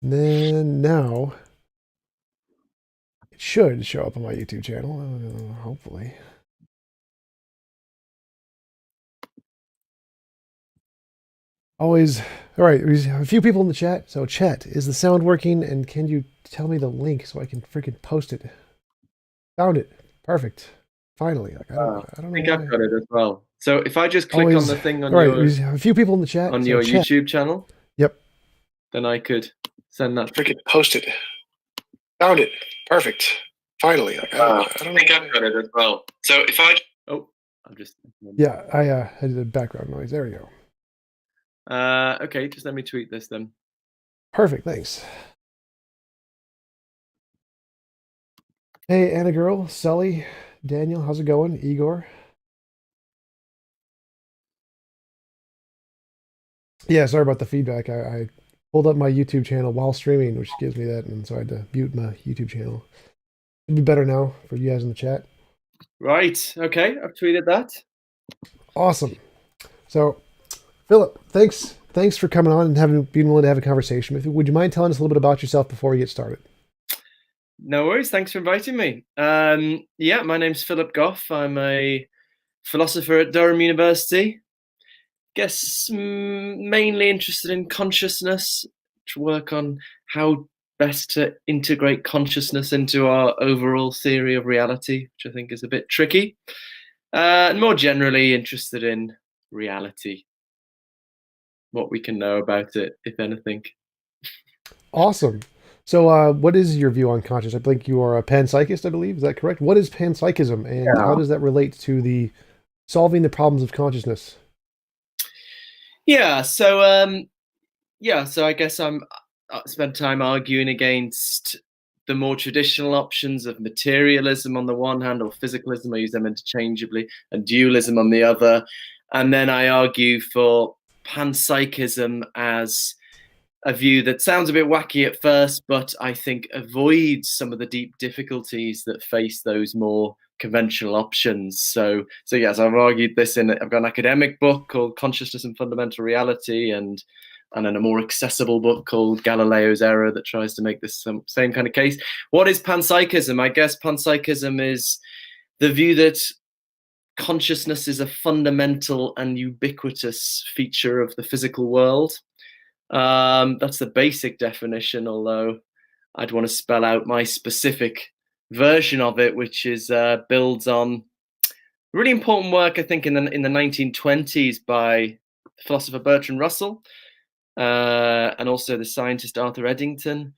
And then now it should show up on my YouTube channel, hopefully. Always. All right, we have a few people in the chat. So, chat, is the sound working? And can you tell me the link so I can freaking post it? Found it. Perfect. Finally. Like I I don't know think I've why. got it as well. So if I just click on Always. the thing All right, we have a few people in the chat. on So, your chat. YouTube channel, Yep. then I could send that. Freaking post it. Found it. Perfect. Finally. Like I don't I think know I've why. got it as well. So if I I'm just Yeah, I had the background noise. There we go. okay, just let me tweet this then. Perfect. Thanks. Hey, Anna girl, Sully, Daniel, how's it going? Igor. Yeah, sorry about the feedback. I pulled up my YouTube channel while streaming, which gives me that, and so I had to mute my YouTube channel. It'd be better now for you guys in the chat. Right. Okay, I've tweeted that. Awesome. So, Philip, thanks for coming on and being willing to have a conversation with you. Would you mind telling us a little bit about yourself before we get started? No worries. Thanks for inviting me. Yeah, my name's Philip Goff. I'm a philosopher at Durham University. Guess mainly interested in consciousness, to work on how best to integrate consciousness into our overall theory of reality, which I think is a bit tricky. And more generally interested in reality, what we can know about it, if anything. Awesome. So, what is your view on consciousness? I think you are a panpsychist, I believe. Is that correct? What is panpsychism, and how Yeah. does that relate to the solving the problems of consciousness? Yeah. So I guess I spent time arguing against the more traditional options of materialism on the one hand, or physicalism, I use them interchangeably, and dualism on the other. And then I argue for panpsychism as a view that sounds a bit wacky at first, but I think avoids some of the deep difficulties that face those more conventional options. So yes, I've argued this I've got an academic book called Consciousness and Fundamental Reality, and then a more accessible book called Galileo's Error that tries to make this same kind of case. What is panpsychism? I guess panpsychism is the view that consciousness is a fundamental and ubiquitous feature of the physical world. That's the basic definition, although I'd want to spell out my specific version of it, which is builds on really important work, I think, in the 1920s by philosopher Bertrand Russell, and also the scientist Arthur Eddington.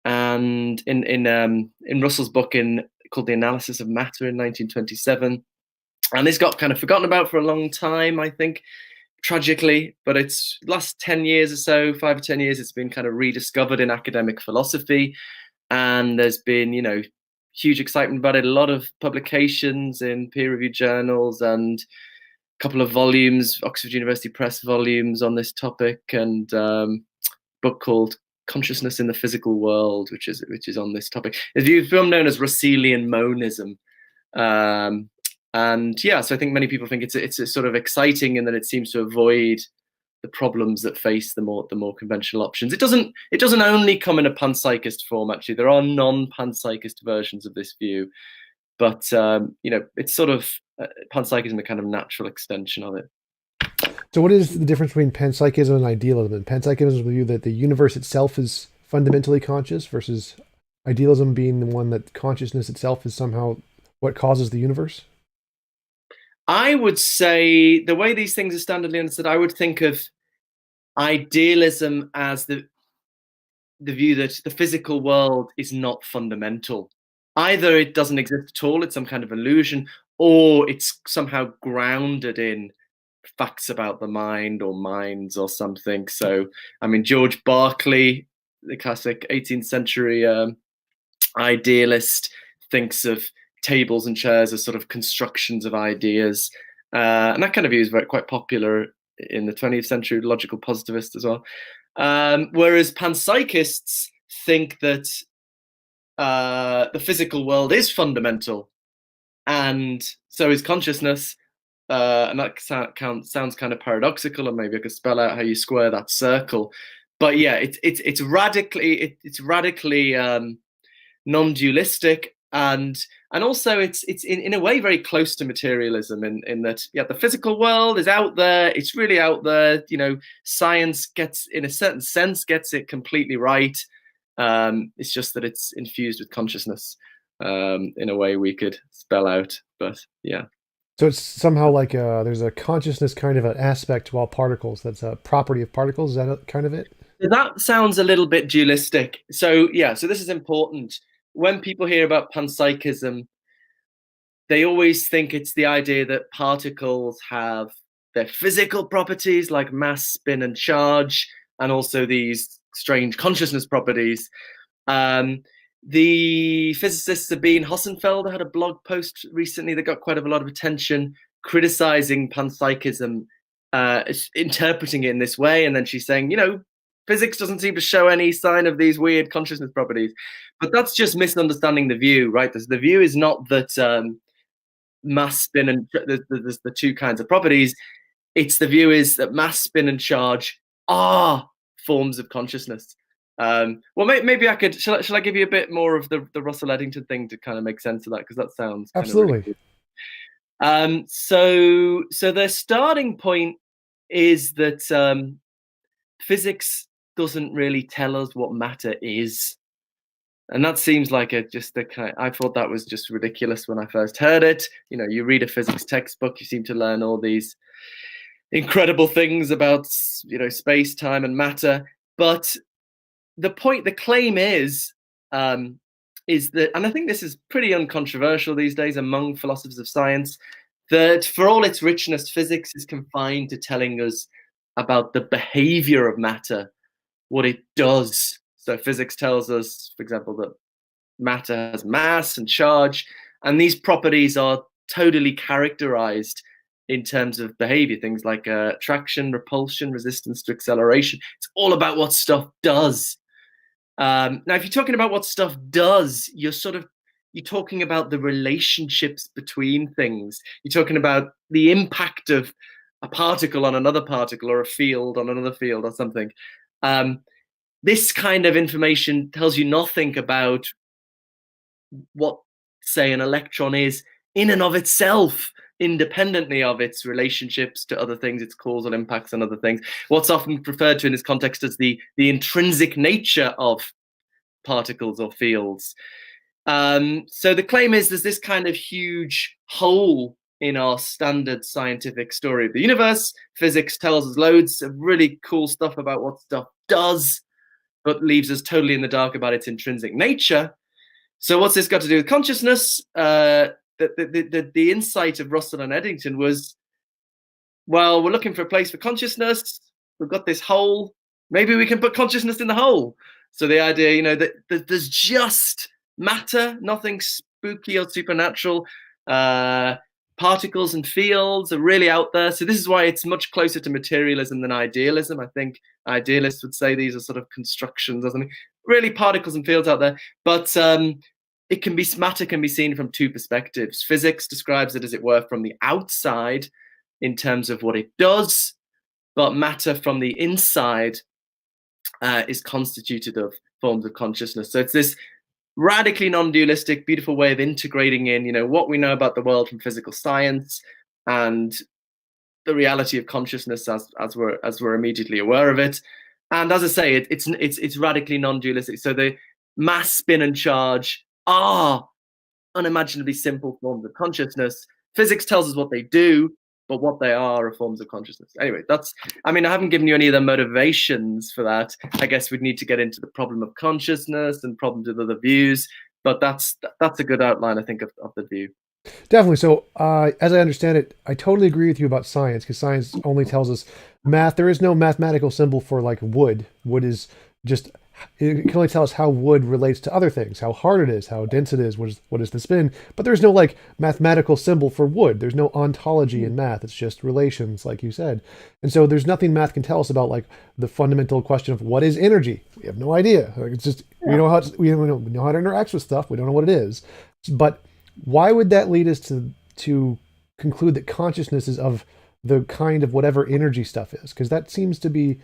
And in Russell's book called The Analysis of Matter in 1927. And this got kind of forgotten about for a long time, I think, tragically, but it's last 10 years or so, 5 or 10 years, it's been kind of rediscovered in academic philosophy. And there's been, huge excitement about it, a lot of publications in peer-reviewed journals, and a couple of volumes, Oxford University Press volumes on this topic, and book called Consciousness in the Physical World, which is on this topic. It's a film known as Russellian monism. Um, and yeah, so I think many people think it's a sort of exciting in that it seems to avoid the problems that face the more conventional options. It doesn't only come in a panpsychist form. Actually, there are non-panpsychist versions of this view, but it's sort of panpsychism, a kind of natural extension of it. So, what is the difference between panpsychism and idealism? And panpsychism is the view that the universe itself is fundamentally conscious, versus idealism being the one that consciousness itself is somehow what causes the universe. I would say the way these things are standardly understood, I would think of idealism as the view that the physical world is not fundamental. Either it doesn't exist at all, it's some kind of illusion, or it's somehow grounded in facts about the mind or minds or something. So, I mean, George Berkeley, the classic 18th century idealist, thinks of tables and chairs as sort of constructions of ideas. And that kind of view is quite popular in the 20th century, logical positivists as well. Whereas panpsychists think that the physical world is fundamental, and so is consciousness. And that sounds kind of paradoxical, and maybe I could spell out how you square that circle. but yeah, it's radically non-dualistic, and also it's in a way very close to materialism in that, yeah, the physical world is out there, it's really out there, science gets, in a certain sense, gets it completely right. It's just that it's infused with consciousness, in a way we could spell out, but yeah. So it's somehow like there's a consciousness kind of an aspect to all particles. That's a property of particles. Is that kind of it? That sounds a little bit dualistic. So yeah, so this is important. When people hear about panpsychism, they always think it's the idea that particles have their physical properties like mass, spin, and charge, and also these strange consciousness properties. Um, the physicist Sabine Hossenfelder had a blog post recently that got quite a lot of attention, criticizing panpsychism, interpreting it in this way. And then she's saying, physics doesn't seem to show any sign of these weird consciousness properties. But that's just misunderstanding the view, right? The view is not that mass, spin, and there's the two kinds of properties. It's the view is that mass, spin, and charge are forms of consciousness. Well, maybe I could. Shall I give you a bit more of the Russell Eddington thing to kind of make sense of that, because that sounds kind of really Absolutely. cool. So their starting point is that physics doesn't really tell us what matter is. And that seems like I thought that was just ridiculous when I first heard it. You read a physics textbook, you seem to learn all these incredible things about, space, time, and matter. But the claim is that, and I think this is pretty uncontroversial these days among philosophers of science, that for all its richness, physics is confined to telling us about the behavior of matter, what it does. So physics tells us, for example, that matter has mass and charge, and these properties are totally characterized in terms of behavior, things like attraction, repulsion, resistance to acceleration. It's all about what stuff does. Now, if you're talking about what stuff does, you're talking about the relationships between things. You're talking about the impact of a particle on another particle, or a field on another field, or something. This kind of information tells you nothing about what, say, an electron is in and of itself, independently of its relationships to other things, its causal impacts on other things. What's often referred to in this context as the intrinsic nature of particles or fields. So the claim is there's this kind of huge hole in our standard scientific story of the universe. Physics tells us loads of really cool stuff about what stuff does, but leaves us totally in the dark about its intrinsic nature. So what's this got to do with consciousness? The insight of Russell and Eddington was, well, we're looking for a place for consciousness. We've got this hole. Maybe we can put consciousness in the hole. So the idea, that there's just matter, nothing spooky or supernatural. Particles and fields are really out there. So this is why it's much closer to materialism than idealism. I think idealists would say these are sort of constructions or something. Really, particles and fields out there. But matter can be seen from two perspectives. Physics describes it, as it were, from the outside in terms of what it does, but matter from the inside is constituted of forms of consciousness. So it's this radically non-dualistic, beautiful way of integrating in, what we know about the world from physical science and the reality of consciousness as we're immediately aware of it. And as I say, it's radically non-dualistic. So the mass, spin, and charge are unimaginably simple forms of consciousness. Physics tells us what they do, but what they are forms of consciousness. Anyway, I haven't given you any of the motivations for that. I guess we'd need to get into the problem of consciousness and problems with other views, but that's a good outline, I think, of the view. Definitely. So, as I understand it, I totally agree with you about science, because science only tells us math. There is no mathematical symbol for like wood. Wood is just, it can only tell us how wood relates to other things, how hard it is, how dense it is, what is the spin. But there's no like mathematical symbol for wood. There's no ontology in math. It's just relations, like you said. And so there's nothing math can tell us about like the fundamental question of what is energy. We have no idea. Like, it's just, we know how to interact with stuff. We don't know what it is. But why would that lead us to conclude that consciousness is of the kind of whatever energy stuff is? Because that seems to be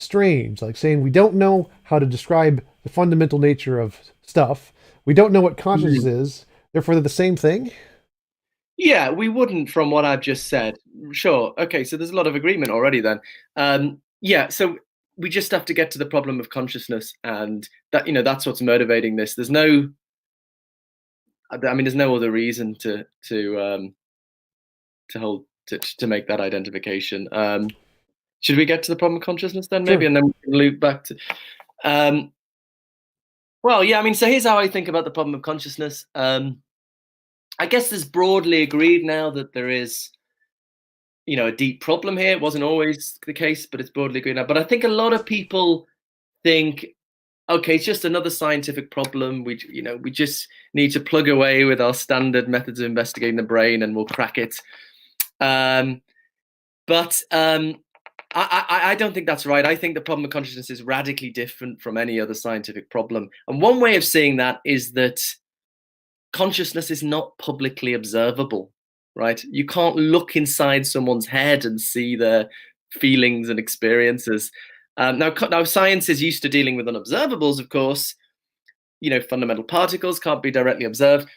strange, like saying we don't know how to describe the fundamental nature of stuff. We don't know what consciousness Mm. is. Therefore, they're the same thing. Yeah, we wouldn't from what I've just said. Sure. Okay, so there's a lot of agreement already then. Yeah, so we just have to get to the problem of consciousness, and that that's what's motivating this. There's no, I mean, there's no other reason to hold to make that identification. Should we get to the problem of consciousness then, maybe, Sure. and then we can loop back to? Um, well, yeah, I mean, so here's how I think about the problem of consciousness. I guess there's broadly agreed now that there is, a deep problem here. It wasn't always the case, but it's broadly agreed now. But I think a lot of people think, okay, it's just another scientific problem. We just need to plug away with our standard methods of investigating the brain, and we'll crack it. But I don't think that's right. I think the problem of consciousness is radically different from any other scientific problem. And one way of seeing that is that consciousness is not publicly observable, right? You can't look inside someone's head and see their feelings and experiences. Now, science is used to dealing with unobservables, of course. Fundamental particles can't be directly observed.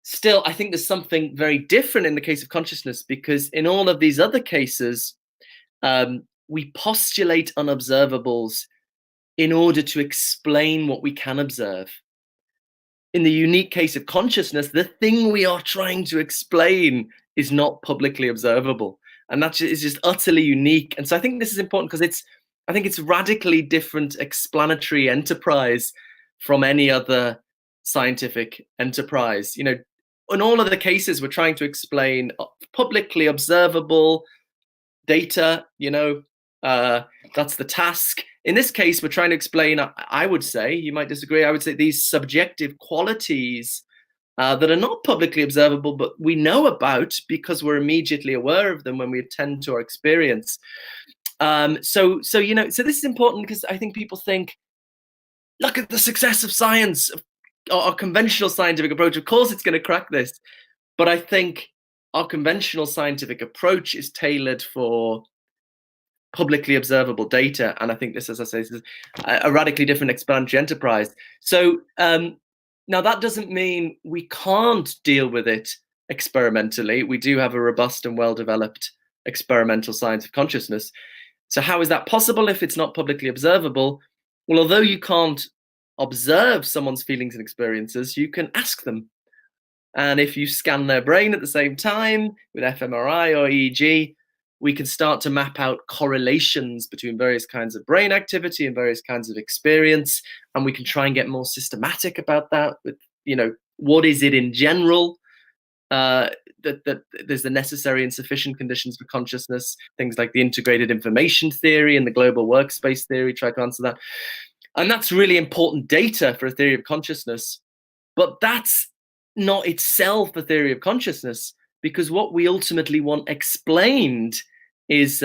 Still, I think there's something very different in the case of consciousness, because in all of these other cases, we postulate unobservables in order to explain what we can observe. In the unique case of consciousness, the thing we are trying to explain is not publicly observable. And that is just utterly unique. And so I think this is important because I think it's radically different explanatory enterprise from any other scientific enterprise. In all of the cases, we're trying to explain publicly observable data, that's the task. In this case, we're trying to explain, I would say, you might disagree, I would say these subjective qualities that are not publicly observable, but we know about because we're immediately aware of them when we attend to our experience. So this is important because I think people think, look at the success of science, our conventional scientific approach. Of course, it's going to crack this. But I think our conventional scientific approach is tailored for publicly observable data. And I think this, as I say, is a radically different explanatory enterprise. So now that doesn't mean we can't deal with it experimentally. We do have a robust and well-developed experimental science of consciousness. So how is that possible if it's not publicly observable? Well, although you can't observe someone's feelings and experiences, you can ask them. And if you scan their brain at the same time with fMRI or EEG, we can start to map out correlations between various kinds of brain activity and various kinds of experience. And we can try and get more systematic about that with, what is it in general that there's the necessary and sufficient conditions for consciousness, things like the integrated information theory and the global workspace theory, try to answer that. And that's really important data for a theory of consciousness. But that's not itself a theory of consciousness, because what we ultimately want explained is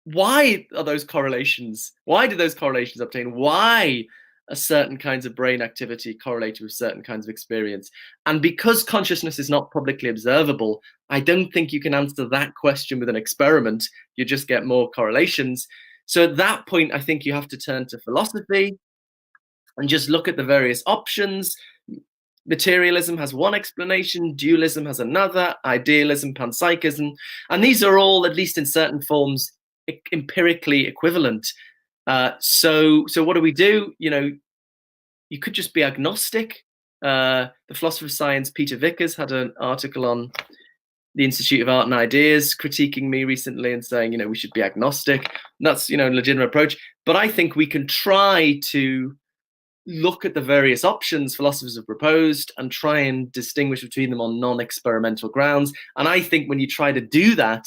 why are those correlations? Why do those correlations obtain? Why are certain kinds of brain activity correlated with certain kinds of experience? And because consciousness is not publicly observable, I don't think you can answer that question with an experiment. You just get more correlations. So at that point, I think you have to turn to philosophy and just look at the various options. Materialism has one explanation, dualism has another, idealism, panpsychism, and these are all, at least in certain forms, empirically equivalent. So what do we do? You could just be agnostic. The philosopher of science Peter Vickers had an article on the Institute of Art and Ideas critiquing me recently and saying, we should be agnostic. And that's, a legitimate approach. But I think we can try to look at the various options philosophers have proposed and try and distinguish between them on non-experimental grounds. And I think when you try to do that,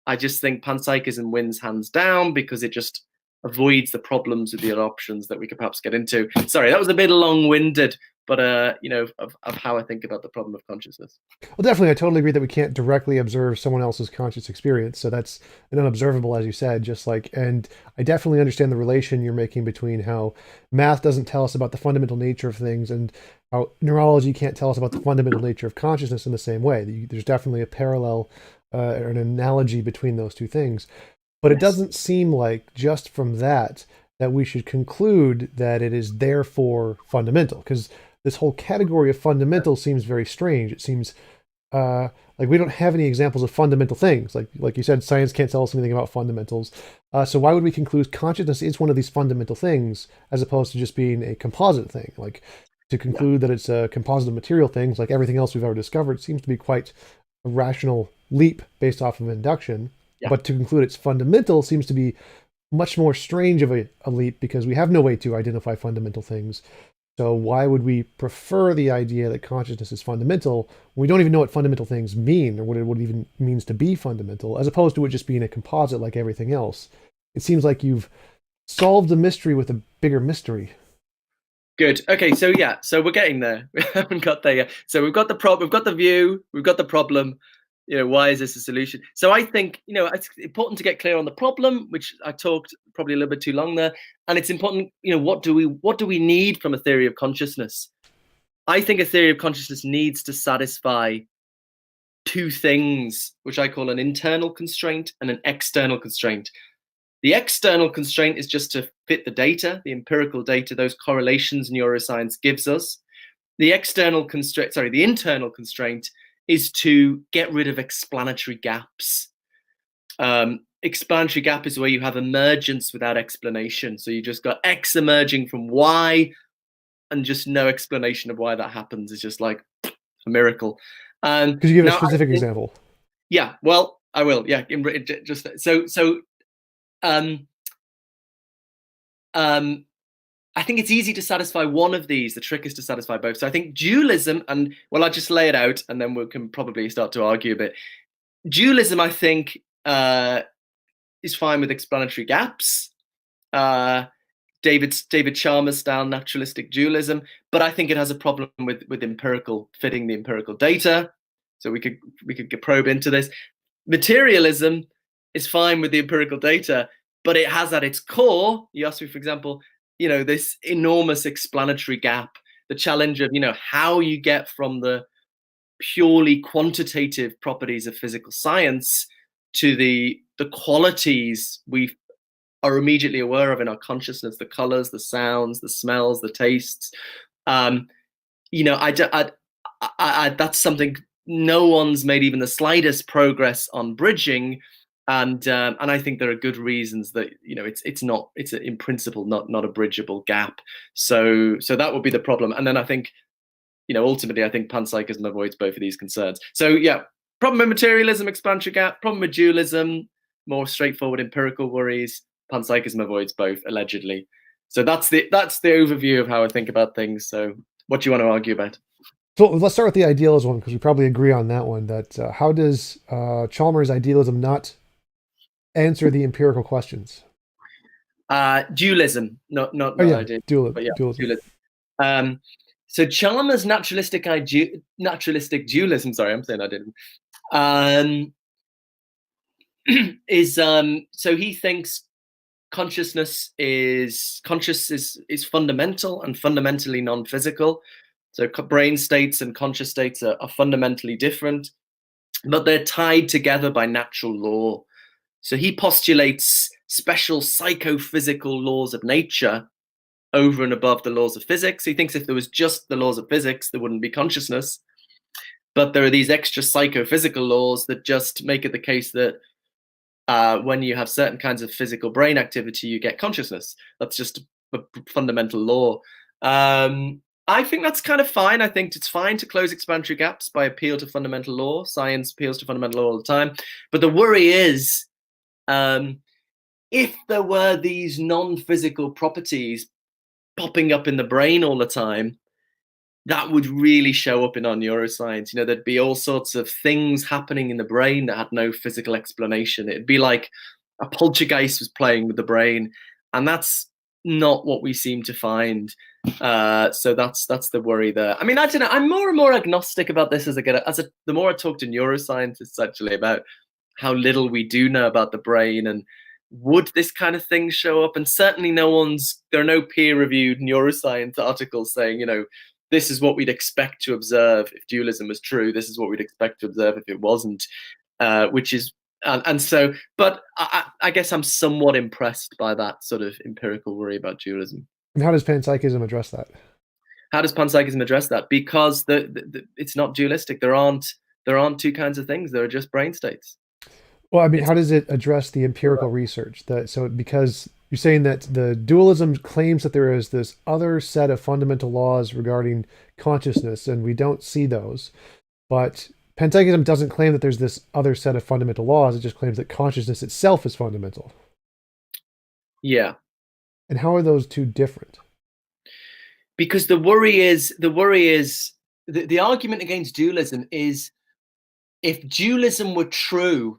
I just think panpsychism wins hands down because it just avoids the problems with the other options that we could perhaps get into. Sorry, that was a bit long-winded, but of how I think about the problem of consciousness. Well, definitely, I totally agree that we can't directly observe someone else's conscious experience. So that's an unobservable, as you said, and I definitely understand the relation you're making between how math doesn't tell us about the fundamental nature of things and how neurology can't tell us about the fundamental nature of consciousness in the same way. There's definitely a parallel or an analogy between those two things. But it Yes. doesn't seem like just from that that we should conclude that it is therefore fundamental, because this whole category of fundamental seems very strange. It seems uh, like we don't have any examples of fundamental things. Like you said, science can't tell us anything about fundamentals. So why would we conclude consciousness is one of these fundamental things as opposed to just being a composite thing? Like to Yeah. conclude that it's a composite of material things, like everything else we've ever discovered, seems to be quite a rational leap based off of induction. Yeah. But to conclude it's fundamental seems to be much more strange of a leap because we have no way to identify fundamental things. So why would we prefer the idea that consciousness is fundamental when we don't even know what fundamental things mean or what it even means to be fundamental, as opposed to it just being a composite like everything else? It seems like you've solved a mystery with a bigger mystery. Good. Okay. So yeah. So we're getting there. We haven't got there yet. So we've got the problem. We've got the view. We've got the problem. Why is this a solution? So I think it's important to get clear on the problem, which I talked probably a little bit too long there. And it's important. What do we need from a theory of consciousness? I think a theory of consciousness needs to satisfy two things, which I call an internal constraint and an external constraint. The external constraint is just to fit the data, the empirical data, those correlations neuroscience gives us. The internal constraint is to get rid of explanatory gaps. Explanatory gap is where you have emergence without explanation. So you just got X emerging from Y and just no explanation of why that happens. It's just like a miracle. Could you give a Now, specific example? yeah, well, I will. Yeah, just so. Um, um, I think it's easy to satisfy one of these. The trick is to satisfy both. So I think dualism, and well, I'll just lay it out, and then we can probably start to argue a bit. Dualism, I think, is fine with explanatory gaps. Uh, David Chalmers style naturalistic dualism, but I think it has a problem with empirical fitting the empirical data. So we could probe into this. Materialism is fine with the empirical data, but it has at its core, you asked me, for example, this enormous explanatory gap, the challenge of, how you get from the purely quantitative properties of physical science to the qualities we are immediately aware of in our consciousness, the colors, the sounds, the smells, the tastes. Um, that's something no one's made even the slightest progress on bridging, and I think there are good reasons that it's in principle not a bridgeable gap. So that would be the problem, and then I think ultimately I think panpsychism avoids both of these concerns. So yeah, problem with materialism, explanatory gap. Problem with dualism, more straightforward empirical worries. Panpsychism avoids both allegedly. So that's the overview of how I think about things. So what do you want to argue about? So let's start with the idealism one because we probably agree on that one. That how does Chalmers' idealism not answer the empirical questions? Dualism, not Oh yeah, idea, but yeah, dualism. dualism. Um, so Chalmers' naturalistic dualism. Sorry, I'm saying I didn't. Is so he thinks conscious is fundamental and fundamentally non-physical. So brain states and conscious states are fundamentally different, but they're tied together by natural law. So he postulates special psychophysical laws of nature over and above the laws of physics. He thinks if there was just the laws of physics, there wouldn't be consciousness. But there are these extra psychophysical laws that just make it the case that when you have certain kinds of physical brain activity, you get consciousness. That's just a fundamental law. I think that's kind of fine. I think it's fine to close explanatory gaps by appeal to fundamental law. Science appeals to fundamental law all the time. But the worry is if there were these non-physical properties popping up in the brain all the time, that would really show up in our neuroscience. There'd be all sorts of things happening in the brain that had no physical explanation. It'd be like a poltergeist was playing with the brain, and that's not what we seem to find. So that's the worry there. I mean, I don't know. I'm more and more agnostic about this as the more I talk to neuroscientists actually about how little we do know about the brain and would this kind of thing show up. And certainly there are no peer-reviewed neuroscience articles saying, this is what we'd expect to observe if dualism was true. This is what we'd expect to observe if it wasn't, which is And so, but I guess I'm somewhat impressed by that sort of empirical worry about dualism. And how does panpsychism address that? How does panpsychism address that? Because it's not dualistic. There aren't two kinds of things. There are just brain states. Well, I mean, It's how does it address the empirical research? That so because you're saying that the dualism claims that there is this other set of fundamental laws regarding consciousness, and we don't see those. But panpsychism doesn't claim that there's this other set of fundamental laws. It just claims that consciousness itself is fundamental. yeah, And how are those two different? because the argument against dualism is if dualism were true,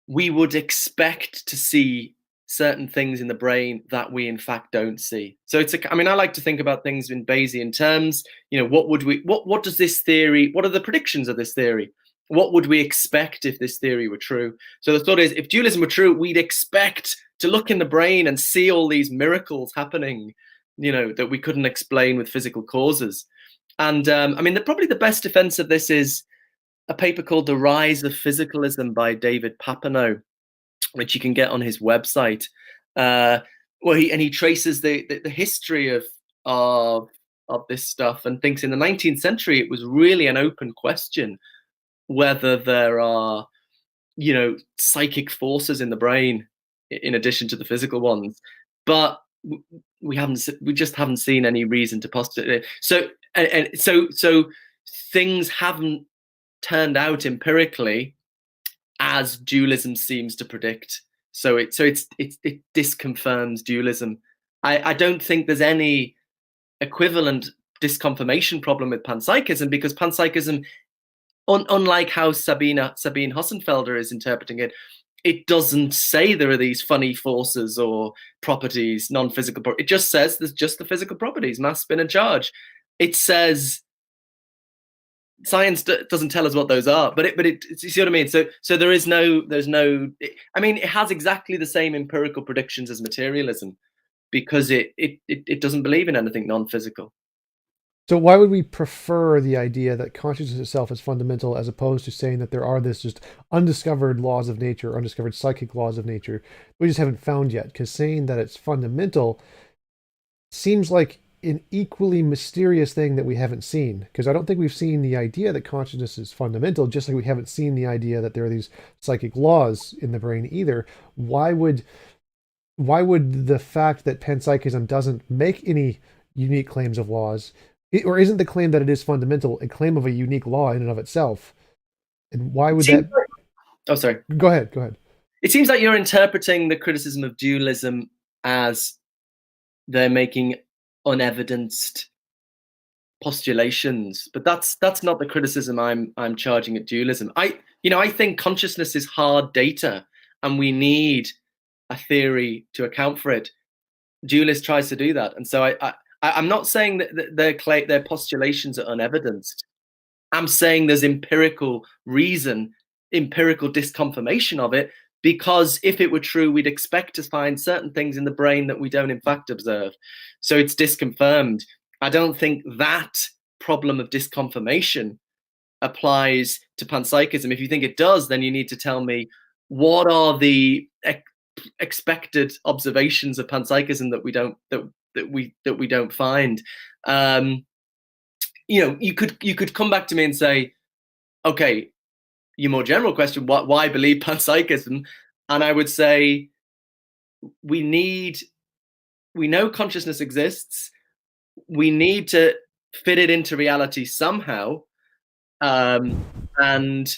we would expect to see certain things in the brain that we in fact don't see. So I mean, I like to think about things in Bayesian terms. What does this theory, what are the predictions of this theory? What would we expect if this theory were true? So the thought is, if dualism were true, we'd expect to look in the brain and see all these miracles happening, that we couldn't explain with physical causes. And I mean, probably the best defense of this is a paper called The Rise of Physicalism by David Papineau, which you can get on his website. He traces the history of this stuff and thinks in the 19th century it was really an open question whether there are psychic forces in the brain in addition to the physical ones, but we just haven't seen any reason to postulate it. So things haven't turned out empirically as dualism seems to predict. So it disconfirms dualism. I don't think there's any equivalent disconfirmation problem with panpsychism, because panpsychism, unlike how Sabine Hossenfelder is interpreting it, it doesn't say there are these funny forces or properties, non-physical properties. It just says there's just the physical properties, mass, spin, and charge. It says science doesn't tell us what those are, but you see what I mean? So there's no, I mean, it has exactly the same empirical predictions as materialism because it doesn't believe in anything non-physical. So why would we prefer the idea that consciousness itself is fundamental as opposed to saying that there are this just undiscovered laws of nature, undiscovered psychic laws of nature we just haven't found yet? Because saying that it's fundamental seems like an equally mysterious thing that we haven't seen. Because I don't think we've seen the idea that consciousness is fundamental, just like we haven't seen the idea that there are these psychic laws in the brain either. Why would the fact that panpsychism doesn't make any unique claims of laws, or isn't the claim that it is fundamental a claim of a unique law in and of itself? And why would that? Oh, sorry. Go ahead. Go ahead. It seems like you're interpreting the criticism of dualism as they're making unevidenced postulations, but that's not the criticism I'm charging at dualism. I think consciousness is hard data, and we need a theory to account for it. Dualist tries to do that, and so I'm not saying that their postulations are unevidenced. I'm saying there's empirical reason, empirical disconfirmation of it, because if it were true, we'd expect to find certain things in the brain that we don't in fact observe. So it's disconfirmed. I don't think that problem of disconfirmation applies to panpsychism. If you think it does, then you need to tell me what are the expected observations of panpsychism that we don't find. You could come back to me and say, okay, your more general question, why believe panpsychism? And I would say we know consciousness exists. We need to fit it into reality somehow. And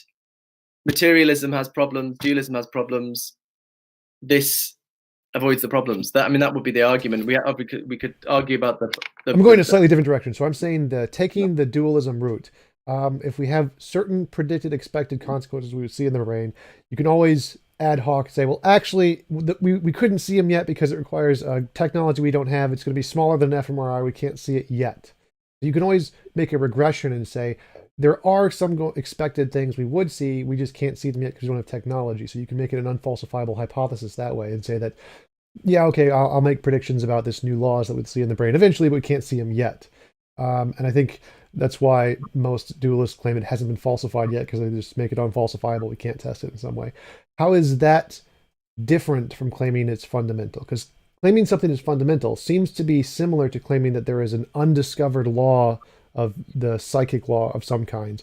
materialism has problems, dualism has problems. This avoids the problems. That would be the argument. We could argue about the I'm going a slightly different direction. So I'm saying taking the dualism route. If we have certain predicted expected consequences we would see in the brain, you can always ad hoc say, well, actually, we couldn't see them yet because it requires technology we don't have. It's going to be smaller than an fMRI. We can't see it yet. You can always make a regression and say, there are some expected things we would see, we just can't see them yet because we don't have technology. So you can make it an unfalsifiable hypothesis that way and say that, yeah, okay, I'll make predictions about this new laws that we'd see in the brain eventually, but we can't see them yet. And I think that's why most dualists claim it hasn't been falsified yet, because they just make it unfalsifiable. We can't test it in some way. How is that different from claiming it's fundamental? Because claiming something is fundamental seems to be similar to claiming that there is an undiscovered law of the psychic law of some kind.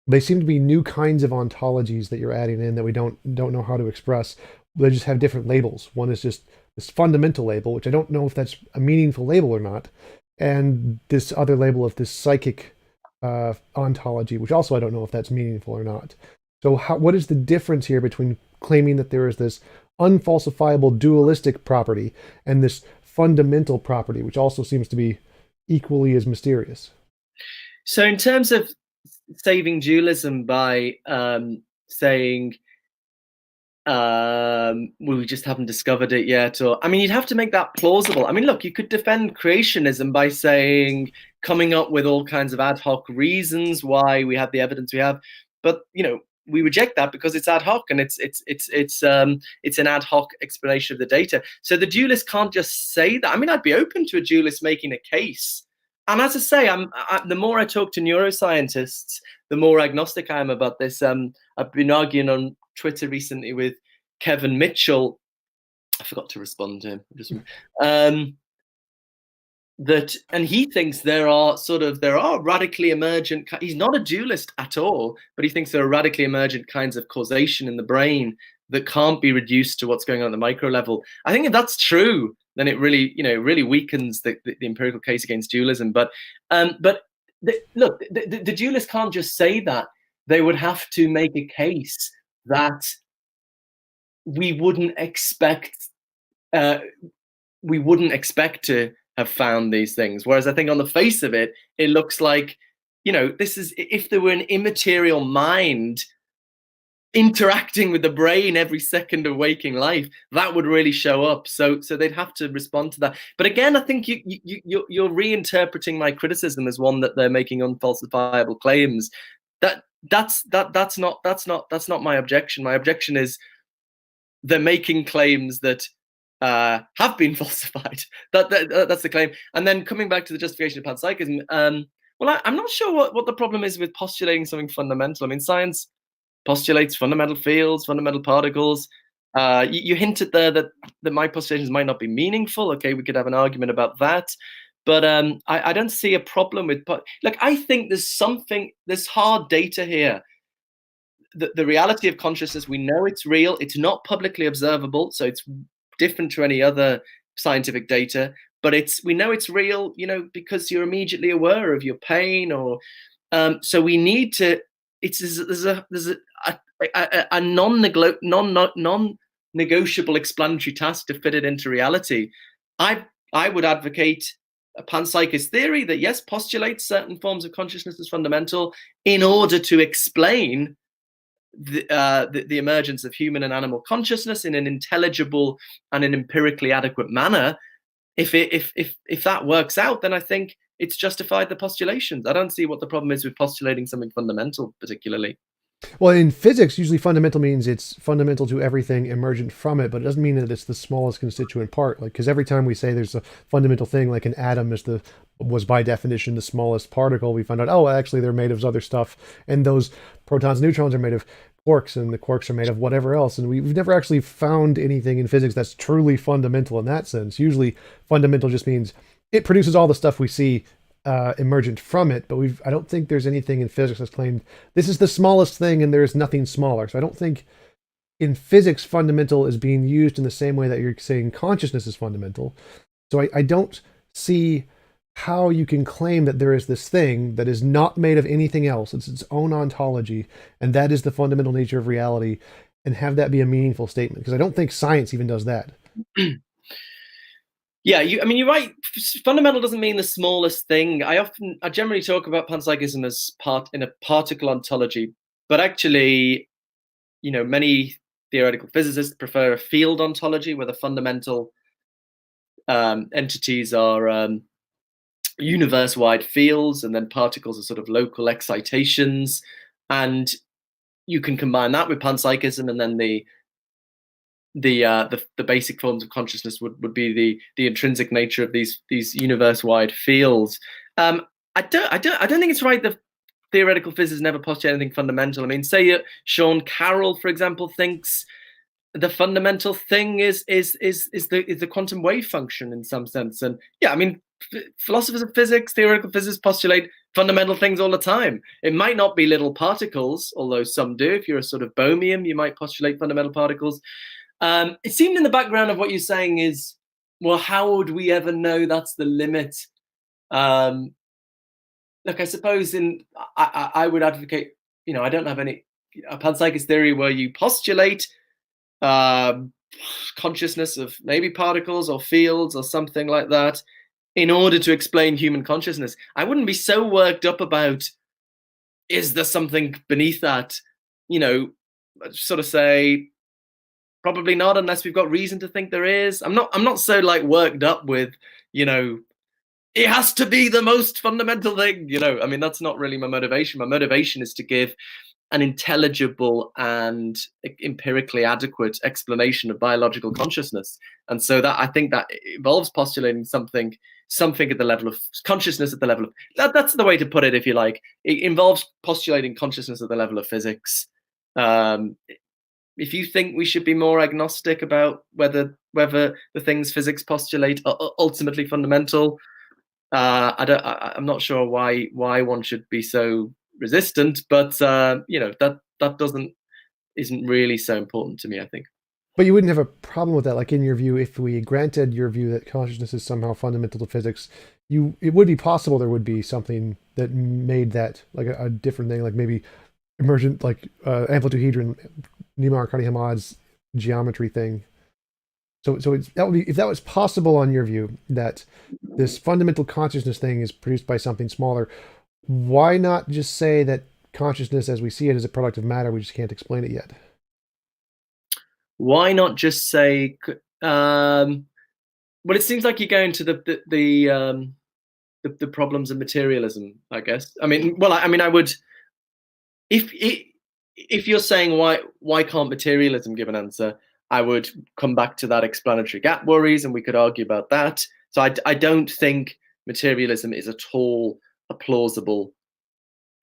They seem to be new kinds of ontologies that you're adding in that we don't know how to express. They just have different labels. One is just this fundamental label, which I don't know if that's a meaningful label or not, and this other label of this psychic ontology, which also I don't know if that's meaningful or not. So what is the difference here between claiming that there is this unfalsifiable dualistic property and this fundamental property, which also seems to be equally as mysterious? So in terms of saving dualism by saying we just haven't discovered it yet, or I mean, you'd have to make that plausible. I mean, look, you could defend creationism by saying, coming up with all kinds of ad hoc reasons why we have the evidence we have, but we reject that because it's ad hoc, and it's an ad hoc explanation of the data. So the dualist can't just say that. I mean, I'd be open to a dualist making a case. And as I say, the more I talk to neuroscientists, the more agnostic I am about this. I've been arguing on Twitter recently with Kevin Mitchell. I forgot to respond to him. And he thinks there are radically emergent. He's not a dualist at all, but he thinks there are radically emergent kinds of causation in the brain that can't be reduced to what's going on at the micro level. I think if that's true, then it really weakens the empirical case against dualism. But look, the dualists can't just say that. They would have to make a case that we wouldn't expect to have found these things. Whereas I think on the face of it, it looks like, this is, if there were an immaterial mind interacting with the brain every second of waking life, that would really show up. So they'd have to respond to that. But again, I think you're reinterpreting my criticism as one that they're making unfalsifiable claims. That's not my objection. My objection is they're making claims that have been falsified. That's the claim. And then coming back to the justification of panpsychism, well, I'm not sure what the problem is with postulating something fundamental. I mean, science postulates fundamental fields, fundamental particles. You hinted there that my postulations might not be meaningful. Okay, we could have an argument about that. But I don't see a problem with... Look, I think there's hard data here. The reality of consciousness, we know it's real. It's not publicly observable, so it's different to any other scientific data. But we know it's real, because you're immediately aware of your pain, or so we need to... There's a non-negotiable explanatory task to fit it into reality. I would advocate a panpsychist theory that, yes, postulates certain forms of consciousness as fundamental in order to explain the emergence of human and animal consciousness in an intelligible and an empirically adequate manner. If that works out, then I think it's justified the postulations. I don't see what the problem is with postulating something fundamental, particularly. Well, in physics, usually fundamental means it's fundamental to everything emergent from it, but it doesn't mean that it's the smallest constituent part. Like, because every time we say there's a fundamental thing, like an atom was by definition the smallest particle, we find out, oh, actually they're made of other stuff, and those protons and neutrons are made of quarks, and the quarks are made of whatever else. And we've never actually found anything in physics that's truly fundamental in that sense. Usually, fundamental just means it produces all the stuff we see emergent from it, but I don't think there's anything in physics that's claimed this is the smallest thing and there's nothing smaller. So I don't think in physics fundamental is being used in the same way that you're saying consciousness is fundamental. So I don't see how you can claim that there is this thing that is not made of anything else. It's its own ontology, and that is the fundamental nature of reality, and have that be a meaningful statement, because I don't think science even does that. Yeah, you're right. Fundamental doesn't mean the smallest thing. I generally talk about panpsychism as in a particle ontology, but actually, many theoretical physicists prefer a field ontology, where the fundamental entities are universe-wide fields, and then particles are sort of local excitations. And you can combine that with panpsychism, and then the basic forms of consciousness would be the intrinsic nature of these universe-wide fields. I don't think it's right that theoretical physicists never postulate anything fundamental. I mean, say Sean Carroll, for example, thinks the fundamental thing is the quantum wave function in some sense. And yeah, I mean, philosophers of physics, theoretical physicists postulate fundamental things all the time. It might not be little particles, although some do. If you're a sort of bohemian, you might postulate fundamental particles. It seemed in the background of what you're saying is, well, how would we ever know that's the limit? Look, I suppose I would advocate, I don't have a panpsychism theory where you postulate consciousness of maybe particles or fields or something like that in order to explain human consciousness. I wouldn't be so worked up about, is there something beneath that? Sort of say, probably not, unless we've got reason to think there is. I'm not so like worked up with, it has to be the most fundamental thing. I mean, that's not really my motivation. My motivation is to give an intelligible and empirically adequate explanation of biological consciousness. And so that I think that involves postulating something at the level of consciousness, at the level of that's the way to put it, if you like. It involves postulating consciousness at the level of physics. If you think we should be more agnostic about whether the things physics postulate are ultimately fundamental, I'm not sure why one should be so resistant, but that isn't really so important to me, I think. But you wouldn't have a problem with that, like in your view, if we granted your view that consciousness is somehow fundamental to physics, it would be possible there would be something that made that like a different thing, like maybe emergent, like amplitude-hedron, Neumann-Marconi-Hamad's geometry thing. So that would be, if that was possible on your view, that this fundamental consciousness thing is produced by something smaller, why not just say that consciousness as we see it is a product of matter, we just can't explain it yet? Why not just say, well, it seems like you're going to the problems of materialism, I guess. I mean, well, I mean, I would, if you're saying why can't materialism give an answer, I would come back to that explanatory gap worries, and we could argue about that. So I don't think materialism is at all a plausible,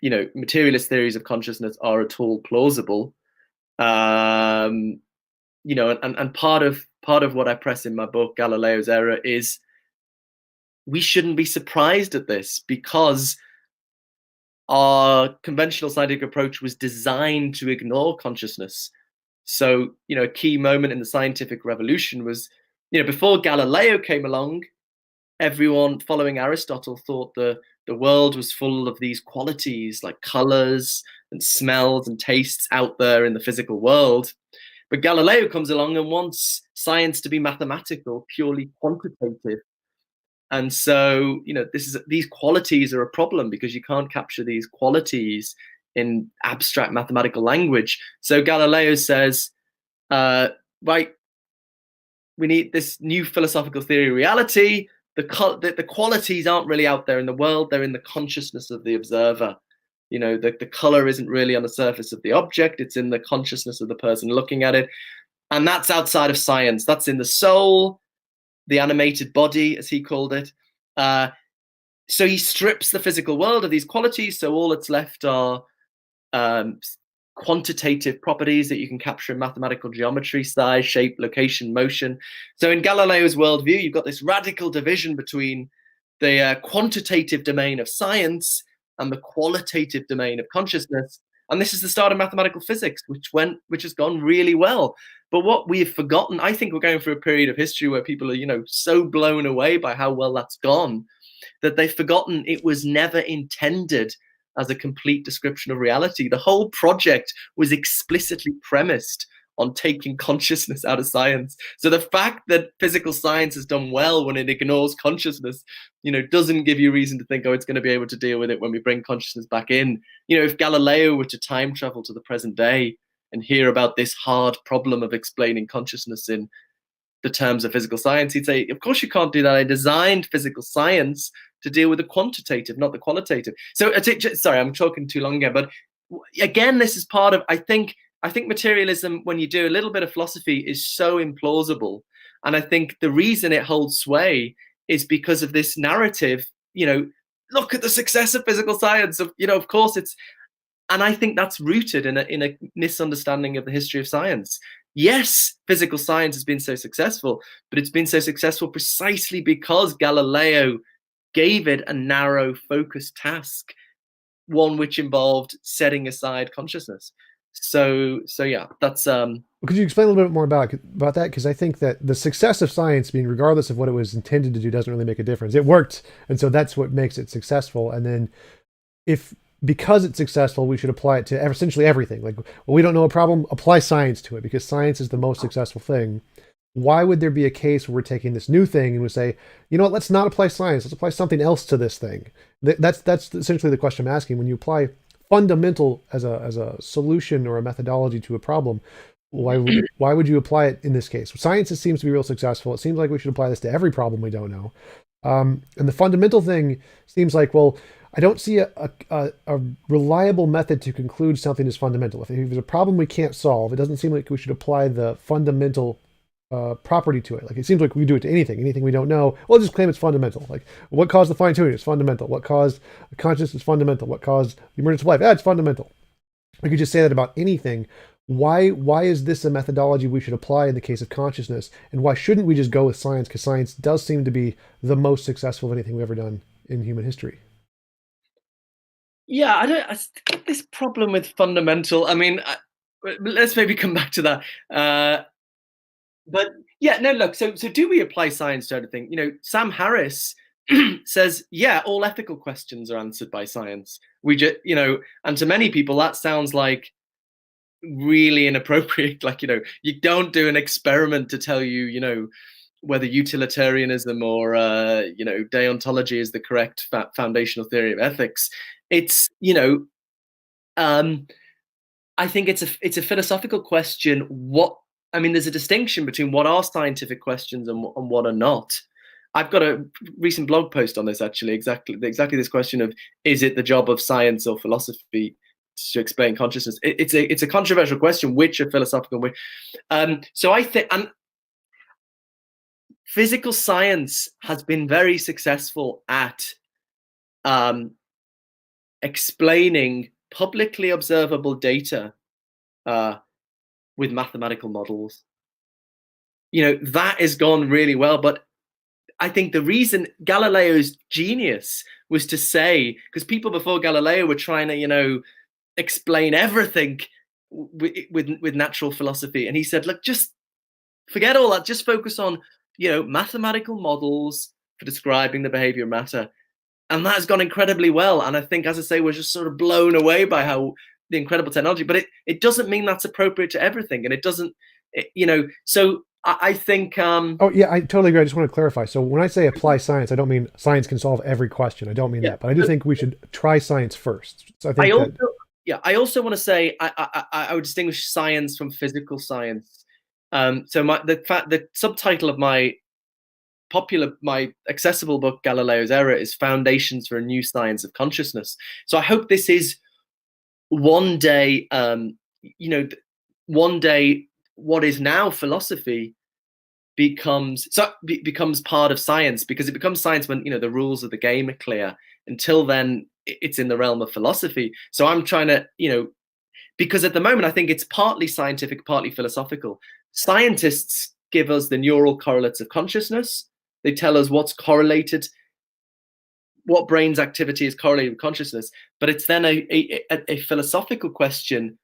materialist theories of consciousness are at all plausible. And part of what I press in my book, Galileo's Error, is we shouldn't be surprised at this, because our conventional scientific approach was designed to ignore consciousness. So, a key moment in the scientific revolution was, before Galileo came along, everyone following Aristotle thought the world was full of these qualities like colors and smells and tastes out there in the physical world. But Galileo comes along and wants science to be mathematical, purely quantitative. And so, these qualities are a problem because you can't capture these qualities in abstract mathematical language. So Galileo says, right, we need this new philosophical theory of reality. The qualities aren't really out there in the world, they're in the consciousness of the observer. The color isn't really on the surface of the object, it's in the consciousness of the person looking at it. And that's outside of science. That's in the soul, the animated body, as he called it. So he strips the physical world of these qualities, so all that's left are quantitative properties that you can capture in mathematical geometry: size, shape, location, motion. So in Galileo's worldview, you've got this radical division between the quantitative domain of science and the qualitative domain of consciousness. And this is the start of mathematical physics, which has gone really well. But what we have forgotten, I think we're going through a period of history where people are, so blown away by how well that's gone, that they've forgotten it was never intended as a complete description of reality. The whole project was explicitly premised on taking consciousness out of science. So the fact that physical science has done well when it ignores consciousness, doesn't give you reason to think, oh, it's going to be able to deal with it when we bring consciousness back in. If Galileo were to time travel to the present day and hear about this hard problem of explaining consciousness in the terms of physical science, he'd say, of course you can't do that. I designed physical science to deal with the quantitative, not the qualitative. So, sorry, I'm talking too long again. But again, this is part of, I think materialism, when you do a little bit of philosophy, is so implausible. And I think the reason it holds sway is because of this narrative, look at the success of physical science. Of course it's, and I think that's rooted in a misunderstanding of the history of science. Yes, physical science has been so successful, but it's been so successful precisely because Galileo gave it a narrow, focused task, one which involved setting aside consciousness. So yeah, that's Could you explain a little bit more about that? Because I think that the success of science, being regardless of what it was intended to do, doesn't really make a difference. It worked, and so that's what makes it successful. And then, if because it's successful, we should apply it to essentially everything. Like, well, we don't know a problem, apply science to it because science is the most successful thing. Why would there be a case where we're taking this new thing and we say, you know what, let's not apply science, let's apply something else to this thing? That's essentially the question I'm asking. When you apply fundamental as a solution or a methodology to a problem, why would you apply it in this case? Science seems to be real successful. It seems like we should apply this to every problem we don't know. And the fundamental thing seems like, well, I don't see a reliable method to conclude something is fundamental. If there's a problem we can't solve, it doesn't seem like we should apply the fundamental property to it. Like, it seems like we do it to anything we don't know. We'll just claim it's fundamental. Like, what caused the fine tuning? It's fundamental. What caused consciousness is fundamental. What caused the emergence of life? It's fundamental. We could just say that about anything. Why is this a methodology we should apply in the case of consciousness? And why shouldn't we just go with science? Because science does seem to be the most successful of anything we've ever done in human history. yeah. I get this problem with fundamental. I mean, let's maybe come back to that. But yeah, no, look. So do we apply science to everything? Sam Harris says, yeah, all ethical questions are answered by science. We just, and to many people that sounds like really inappropriate. Like, you don't do an experiment to tell you, whether utilitarianism or deontology is the correct foundational theory of ethics. It's I think it's a philosophical question. There's a distinction between what are scientific questions and what are not. I've got a recent blog post on this, actually, exactly this question of, is it the job of science or philosophy to explain consciousness? It's a controversial question, which are philosophical. So I think, and physical science has been very successful at explaining publicly observable data with mathematical models. That has gone really well. But I think the reason Galileo's genius was to say, because people before Galileo were trying to, explain everything with natural philosophy, and he said, look, just forget all that. Just focus on, mathematical models for describing the behavior of matter. And that has gone incredibly well. And I think, as I say, we're just sort of blown away by how the incredible technology, but it doesn't mean that's appropriate to everything. And it doesn't, so I think. Oh, yeah, I totally agree. I just want to clarify. So when I say apply science, I don't mean science can solve every question. I don't mean that. But I do think we should try science first. So I think I also want to say I would distinguish science from physical science. So the subtitle of my accessible book, Galileo's Error, is Foundations for a New Science of Consciousness. So I hope this is one day, what is now philosophy becomes part of science, because it becomes science when the rules of the game are clear. Until then, it's in the realm of philosophy. So I'm trying to, because at the moment I think it's partly scientific, partly philosophical. Scientists give us the neural correlates of consciousness. They tell us what's correlated, what brain's activity is correlated with consciousness. But it's then a philosophical question: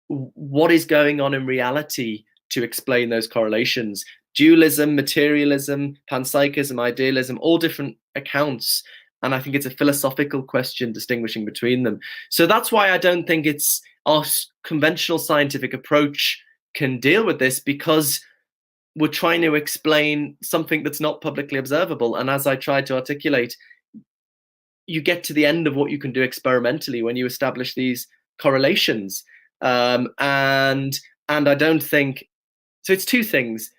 what is going on in reality to explain those correlations? Dualism, materialism, panpsychism, idealism, all different accounts. And I think it's a philosophical question distinguishing between them. So that's why I don't think it's our conventional scientific approach can deal with this, because we're trying to explain something that's not publicly observable. And as I tried to articulate, you get to the end of what you can do experimentally when you establish these correlations. And I don't think so. It's two things.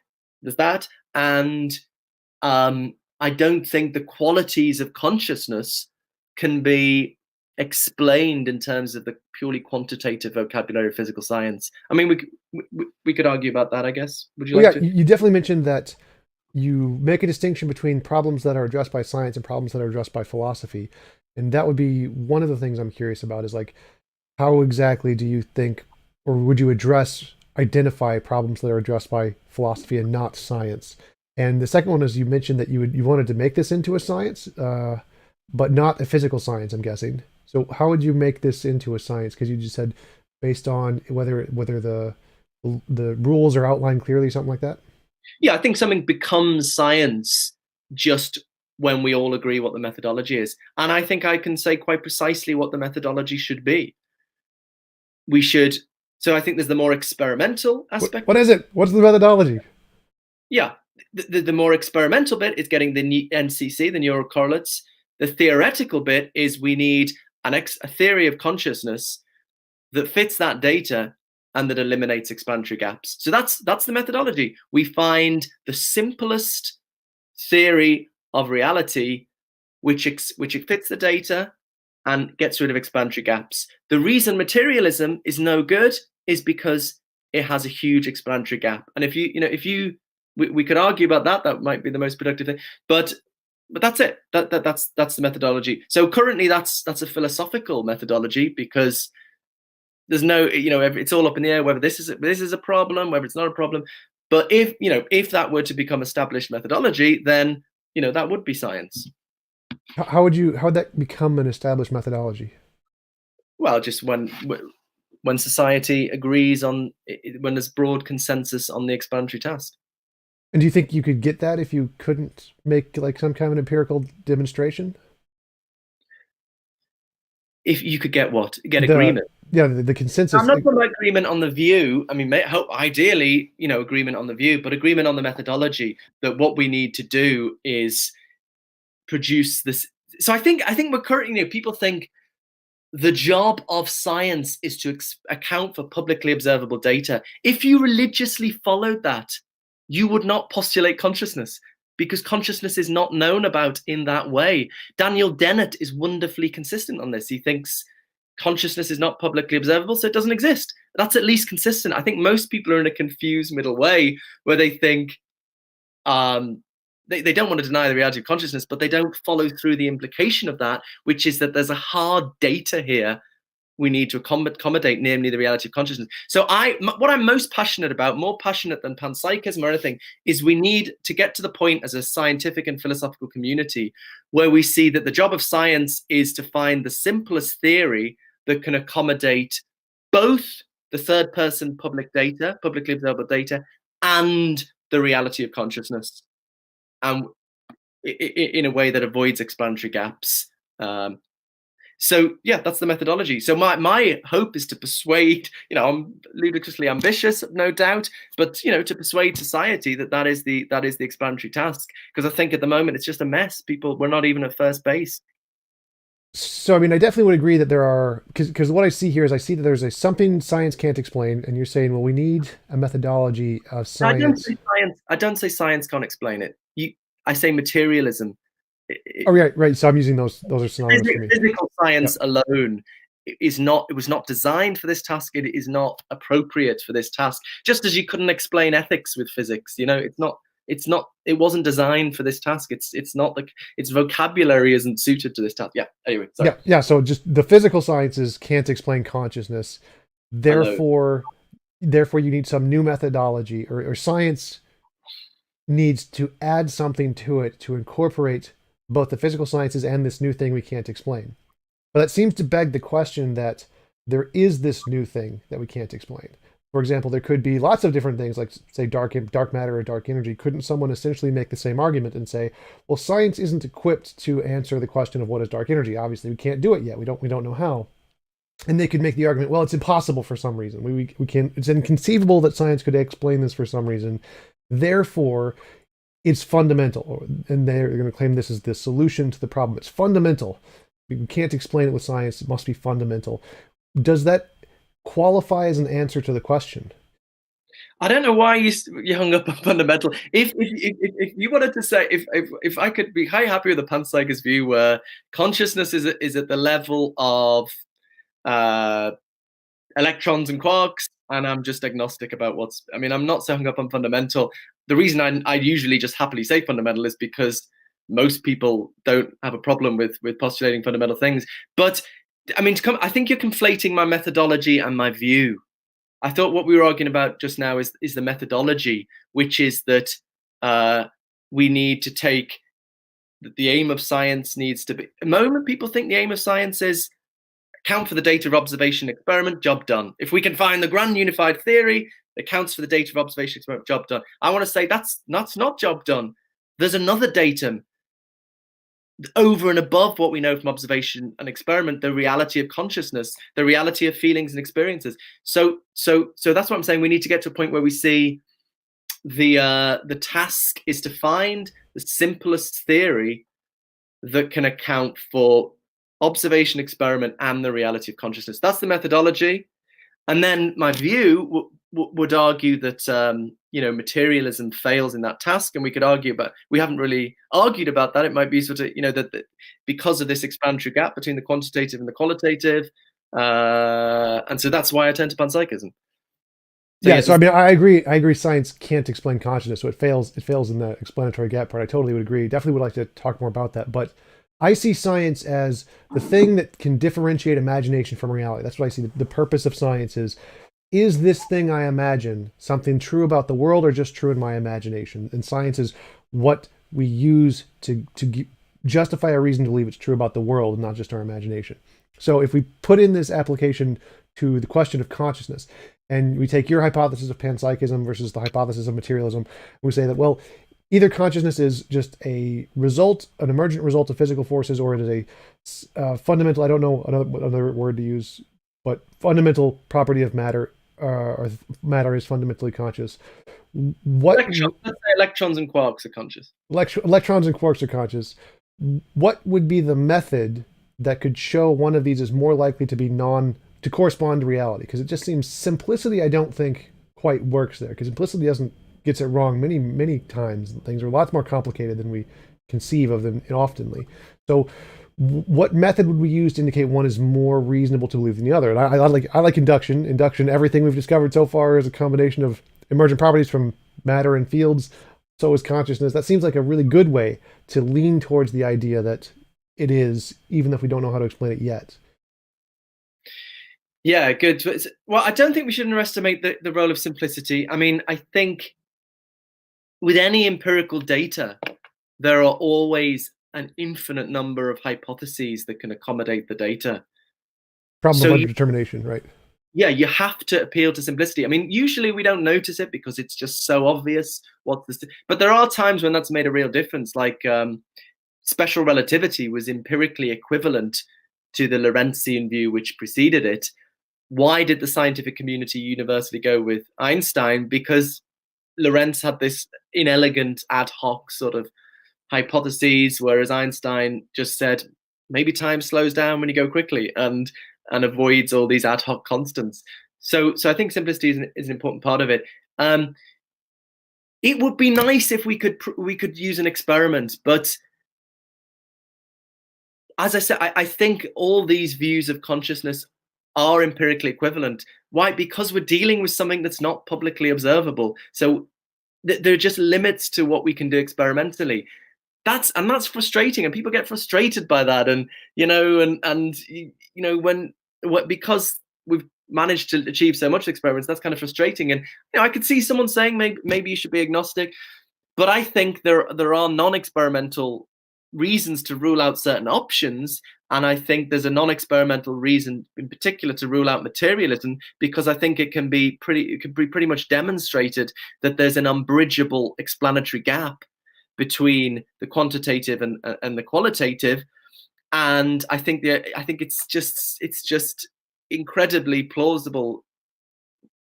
There's that, and I don't think the qualities of consciousness can be explained in terms of the purely quantitative vocabulary of physical science. I mean, we could argue about that, I guess. Would you like to? You definitely mentioned that you make a distinction between problems that are addressed by science and problems that are addressed by philosophy. And that would be one of the things I'm curious about, is like, how exactly do you think, or would you address identify problems that are addressed by philosophy and not science. And the second one is you mentioned that you wanted to make this into a science, but not a physical science, I'm guessing. So how would you make this into a science? Because you just said based on whether the rules are outlined clearly, something like that. Yeah, I think something becomes science just when we all agree what the methodology is. And I think I can say quite precisely what the methodology should be. We should, so I think there's the more experimental aspect. What is it? What's the methodology? Yeah, the more experimental bit is getting the NCC, the neural correlates. The theoretical bit is we need a theory of consciousness that fits that data and that eliminates explanatory gaps. So that's the methodology. We find the simplest theory of reality which it fits the data and gets rid of explanatory gaps. The reason materialism is no good is because it has a huge explanatory gap. And if we could argue about that, that might be the most productive thing, but that's it. That's the methodology. So currently that's a philosophical methodology because there's no, it's all up in the air whether this is a problem, whether it's not a problem. But if that were to become established methodology, then that would be science. How would that become an established methodology? Well, just when society agrees on, when there's broad consensus on the explanatory task. And do you think you could get that if you couldn't make like some kind of an empirical demonstration? If you could get agreement. Yeah, the consensus. I'm not talking about agreement on the view. I mean, hope ideally, agreement on the view, but agreement on the methodology, that what we need to do is produce this. So I think we're currently, people think the job of science is to account for publicly observable data. If you religiously followed that, you would not postulate consciousness, because consciousness is not known about in that way. Daniel Dennett is wonderfully consistent on this. He thinks consciousness is not publicly observable, so it doesn't exist. That's at least consistent. I think most people are in a confused middle way where they think they don't want to deny the reality of consciousness, but they don't follow through the implication of that, which is that there's a hard data here we need to accommodate, namely the reality of consciousness. So what I'm most passionate about, more passionate than panpsychism or anything, is we need to get to the point as a scientific and philosophical community where we see that the job of science is to find the simplest theory that can accommodate both the third person publicly observable data, and the reality of consciousness, and in a way that avoids explanatory gaps. So yeah, that's the methodology. So my hope is to persuade, I'm ludicrously ambitious, no doubt, but to persuade society that is the explanatory task. Because I think at the moment it's just a mess. We're not even at first base. So I mean, I definitely would agree that there are, because what I see here is I see that there's something science can't explain, and you're saying, well, we need a methodology of science. I don't say science can't explain it. I say materialism. Oh, yeah, right. So I'm using those are synonymous for me. Physical science Yep. alone it was not designed for this task. It is not appropriate for this task. Just as you couldn't explain ethics with physics, it wasn't designed for this task. It's not like its vocabulary isn't suited to this task. Yeah. Anyway, sorry. Yeah. So just the physical sciences can't explain consciousness. Therefore, you need some new methodology, or science needs to add something to it to incorporate both the physical sciences and this new thing we can't explain. But that seems to beg the question that there is this new thing that we can't explain. For example, there could be lots of different things, like say dark matter or dark energy. Couldn't someone essentially make the same argument and say, well, science isn't equipped to answer the question of what is dark energy? Obviously, we can't do it yet. We don't know how. And they could make the argument, well, it's impossible for some reason. We can. It's inconceivable that science could explain this for some reason. Therefore, it's fundamental, and they're going to claim this is the solution to the problem. It's fundamental. We can't explain it with science. It must be fundamental. Does that qualify as an answer to the question? I don't know why you hung up on fundamental. If you wanted to say, if I could be happy with the panpsychist view where consciousness is at the level of electrons and quarks, and I'm just agnostic about I'm not so hung up on fundamental. The reason I usually just happily say fundamental is because most people don't have a problem with postulating fundamental things. But I think you're conflating my methodology and my view. I thought what we were arguing about just now is the methodology, which is that we need to take the aim of science needs to be. The moment people think the aim of science is account for the data of observation experiment, job done. If we can find the grand unified theory that accounts for the data of observation experiment, job done. I want to say that's not job done. There's another datum over and above what we know from observation and experiment, the reality of consciousness, the reality of feelings and experiences. So that's what I'm saying. We need to get to a point where we see the task is to find the simplest theory that can account for observation, experiment, and the reality of consciousness. That's the methodology. And then my view would argue that materialism fails in that task, and we could argue about. We haven't really argued about that. It might be sort of that because of this explanatory gap between the quantitative and the qualitative, and so that's why I turn to panpsychism. So I mean, I agree. Science can't explain consciousness, so it fails. It fails in the explanatory gap part. I totally would agree. Definitely would like to talk more about that. But I see science as the thing that can differentiate imagination from reality. That's what I see. The purpose of science is this thing I imagine something true about the world or just true in my imagination? And science is what we use to justify a reason to believe it's true about the world and not just our imagination. So if we put in this application to the question of consciousness, and we take your hypothesis of panpsychism versus the hypothesis of materialism, we say that, well, either consciousness is just an emergent result of physical forces, or it is a fundamental, I don't know another word to use, but fundamental property of matter, or matter is fundamentally conscious. Let's say electrons and quarks are conscious. Electrons and quarks are conscious. What would be the method that could show one of these is more likely to be to correspond to reality? Because it just seems simplicity, I don't think quite works there, because simplicity gets it wrong many times. Things are lots more complicated than we conceive of them oftenly. So what method would we use to indicate one is more reasonable to believe than the other? And I like induction. Everything we've discovered so far is a combination of emergent properties from matter and fields. So is consciousness. That seems like a really good way to lean towards the idea that it is, even if we don't know how to explain it yet. Yeah, good. Well, I don't think we should underestimate the role of simplicity. I mean, I think with any empirical data, there are always an infinite number of hypotheses that can accommodate the data. Problem of underdetermination, right? Yeah, you have to appeal to simplicity. I mean, usually we don't notice it because it's just so obvious but there are times when that's made a real difference. Like special relativity was empirically equivalent to the Lorentzian view which preceded it. Why did the scientific community universally go with Einstein? Because Lorentz had this inelegant ad hoc sort of hypotheses, whereas Einstein just said maybe time slows down when you go quickly and avoids all these ad hoc constants. So I think simplicity is an important part of it. It would be nice if we could use an experiment, but as I said, I think all these views of consciousness are empirically equivalent. Why? Because we're dealing with something that's not publicly observable. So there are just limits to what we can do experimentally. That's frustrating, and people get frustrated by that. And because we've managed to achieve so much experiments, that's kind of frustrating. And I could see someone saying maybe you should be agnostic, but I think there are non-experimental reasons to rule out certain options, and I think there's a non-experimental reason in particular to rule out materialism, because I think it can be pretty much demonstrated that there's an unbridgeable explanatory gap between the quantitative and the qualitative. And I think it's just incredibly plausible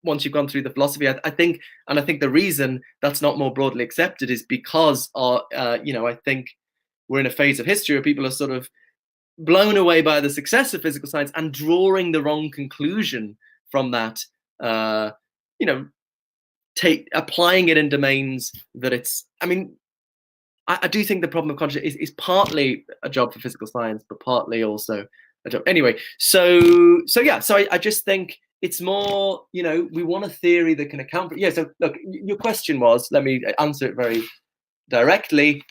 once you've gone through the philosophy. I think the reason that's not more broadly accepted is because I think we're in a phase of history where people are sort of blown away by the success of physical science and drawing the wrong conclusion from that. Applying it in domains that it's. I mean, I do think the problem of consciousness is partly a job for physical science, but partly also a job. Anyway, so I just think it's more, we want a theory that can account for. Yeah. So look, your question was, let me answer it very directly.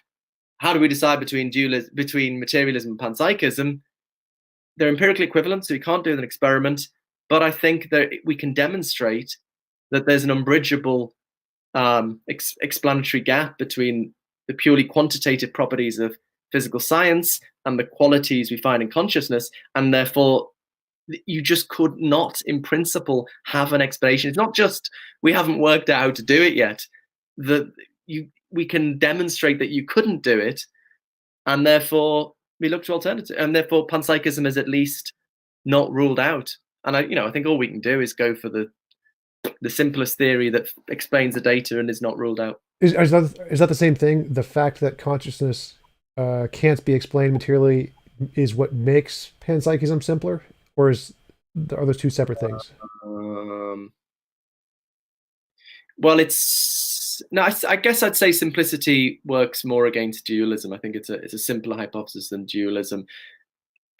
How do we decide between materialism and panpsychism? They're empirically equivalent, so you can't do an experiment. but I think that we can demonstrate that there's an unbridgeable explanatory gap between the purely quantitative properties of physical science and the qualities we find in consciousness, and therefore you just could not, in principle, have an explanation. It's not just we haven't worked out how to do it yet. We can demonstrate that you couldn't do it, and therefore we look to alternative, and therefore panpsychism is at least not ruled out. And I think all we can do is go for the simplest theory that explains the data and is not ruled out. Is that the same thing? The fact that consciousness can't be explained materially is what makes panpsychism simpler, or are those two separate things? Um, well, it's no. I guess I'd say simplicity works more against dualism. I think it's a simpler hypothesis than dualism.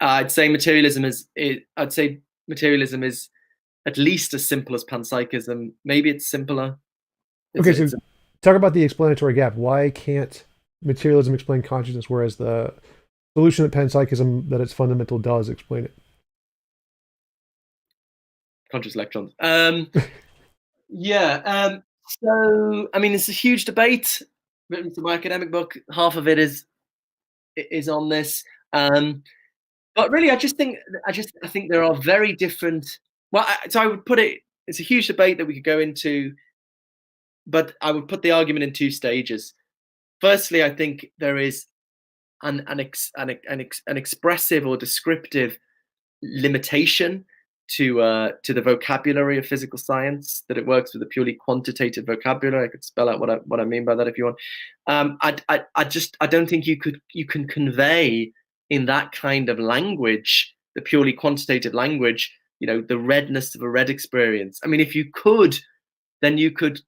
I'd say materialism is. I'd say materialism is at least as simple as panpsychism. Maybe it's simpler. Okay, so talk about the explanatory gap. Why can't materialism explain consciousness, whereas the solution that panpsychism, that its fundamental, does explain it? Conscious electrons. Yeah. So I mean, it's a huge debate. Written from my academic book. Half of it is on this. But really, I think there are very different. Well, so I would put it. It's a huge debate that we could go into, but I would put the argument in two stages. Firstly, I think there is an expressive or descriptive limitation to the vocabulary of physical science, that it works with a purely quantitative vocabulary. I could spell out what I mean by that if you want. I don't think you can convey in that kind of language, the purely quantitative language, the redness of a red experience. I mean, if you could, then you could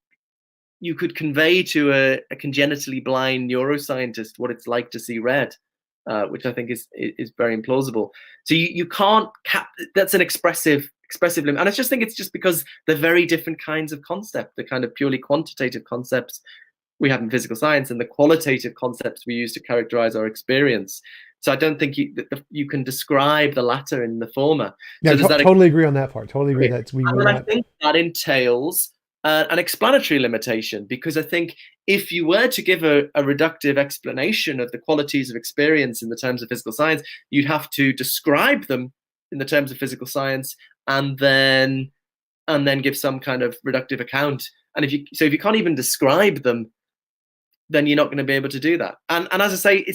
convey to a congenitally blind neuroscientist what it's like to see red, which I think is very implausible. So you can't that's an expressive limit, and I just think it's just because they're very different kinds of concept, the kind of purely quantitative concepts we have in physical science and the qualitative concepts we use to characterize our experience. So I don't think you can describe the latter in the former. Yeah, So totally agree on that part. Totally agree that we and will I not. think that entails an explanatory limitation, because I think if you were to give a reductive explanation of the qualities of experience in the terms of physical science, you'd have to describe them in the terms of physical science, and then give some kind of reductive account. And if you can't even describe them, then you're not going to be able to do that. And as I say,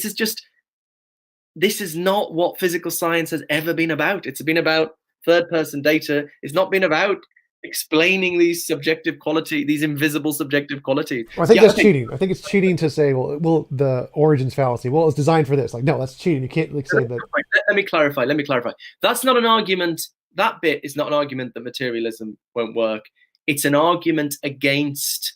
this is not what physical science has ever been about. It's been about third-person data. It's not been about explaining these invisible subjective qualities. Well, I think that's cheating. I think it's cheating to say, well, the origins fallacy. Well, it's designed for this. Like, no, that's cheating. You can't say that. Let me clarify. That's not an argument. That bit is not an argument that materialism won't work. It's an argument against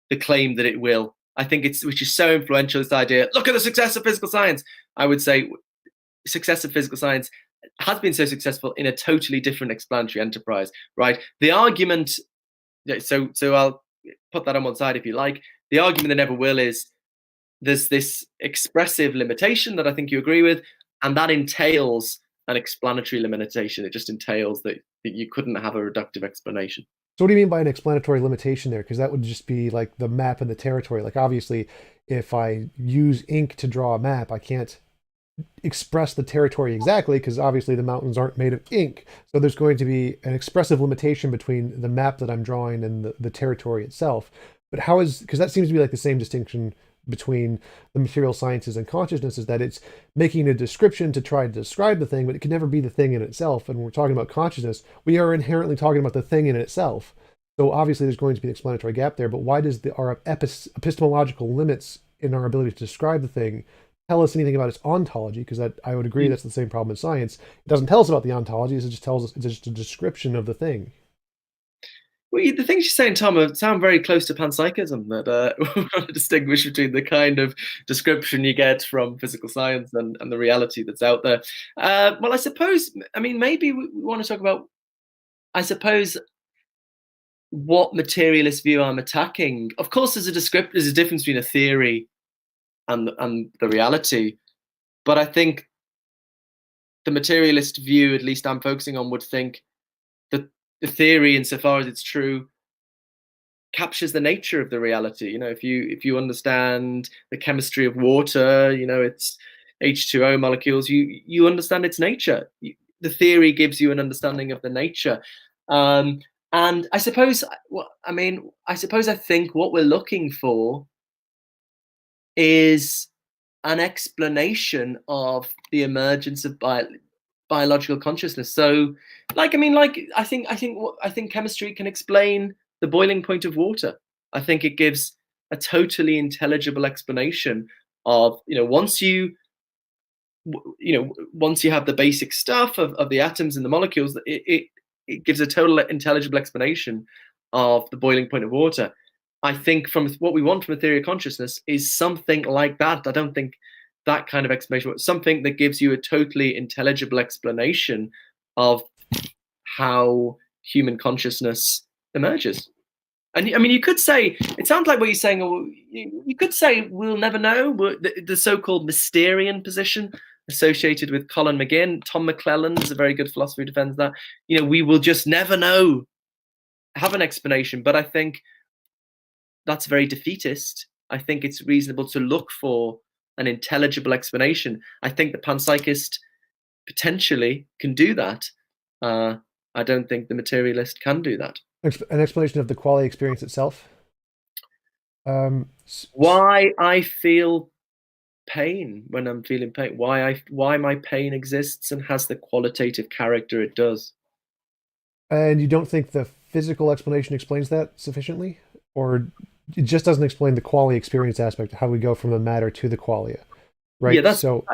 the claim that it will. I think which is so influential, this idea. Look at the success of physical science. I would say success of physical science has been so successful in a totally different explanatory enterprise, right? The argument, so I'll put that on one side if you like. The argument that never will is there's this expressive limitation that I think you agree with, and that entails an explanatory limitation. It just entails that you couldn't have a reductive explanation. So what do you mean by an explanatory limitation there? Because that would just be like the map and the territory. Like, obviously, if I use ink to draw a map, I can't express the territory exactly, because obviously the mountains aren't made of ink. So there's going to be an expressive limitation between the map that I'm drawing and the territory itself. But because that seems to be like the same distinction between the material sciences and consciousness, is that it's making a description to try to describe the thing, but it can never be the thing in itself. And when we're talking about consciousness, we are inherently talking about the thing in itself. So obviously there's going to be an explanatory gap there, but why does our epistemological limits in our ability to describe the thing tell us anything about its ontology? Because I would agree that's the same problem in science. It doesn't tell us about the ontology, it just tells us it's just a description of the thing. Well, the things you're saying, Tom, sound very close to panpsychism, that we want to distinguish between the kind of description you get from physical science and the reality that's out there. Well, I suppose, maybe we want to talk about, I suppose, what materialist view I'm attacking. Of course, there's a difference between a theory and the reality, but I think the materialist view, at least I'm focusing on, would think the theory, insofar as it's true, captures the nature of the reality. If you understand the chemistry of water, it's H2O molecules. You understand its nature. The theory gives you an understanding of the nature. And I suppose, I think what we're looking for is an explanation of the emergence of biological consciousness. So, I think chemistry can explain the boiling point of water. I think it gives a totally intelligible explanation of, once you have the basic stuff of the atoms and the molecules, it gives a total intelligible explanation of the boiling point of water. I think from what we want from a theory of consciousness is something like that. I don't think that kind of explanation, but something that gives you a totally intelligible explanation of how human consciousness emerges. And I mean, you could say, it sounds like what you're saying, or you could say we'll never know. The so-called Mysterian position associated with Colin McGinn. Tom McClellan is a very good philosopher who defends that. We will just never know, have an explanation. But I think that's very defeatist. I think it's reasonable to look for an intelligible explanation. I think the panpsychist potentially can do that. I don't think the materialist can do that. An explanation of the quality experience itself. Why I feel pain when I'm feeling pain. Why my pain exists and has the qualitative character it does. And you don't think the physical explanation explains that sufficiently? Or it just doesn't explain the quality experience aspect, how we go from the matter to the qualia, right? Yeah, So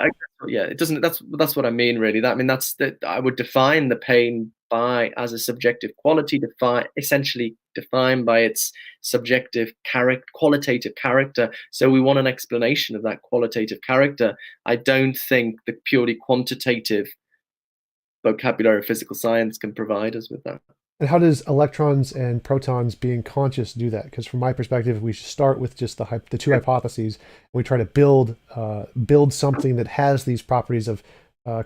it doesn't. That's what I mean, really. That's that I would define the pain as a subjective quality, essentially defined by its subjective qualitative character. So we want an explanation of that qualitative character. I don't think the purely quantitative vocabulary of physical science can provide us with that. and how does electrons and protons being conscious do that? Because from my perspective, we start with just the two hypotheses, and we try to build something that has these properties of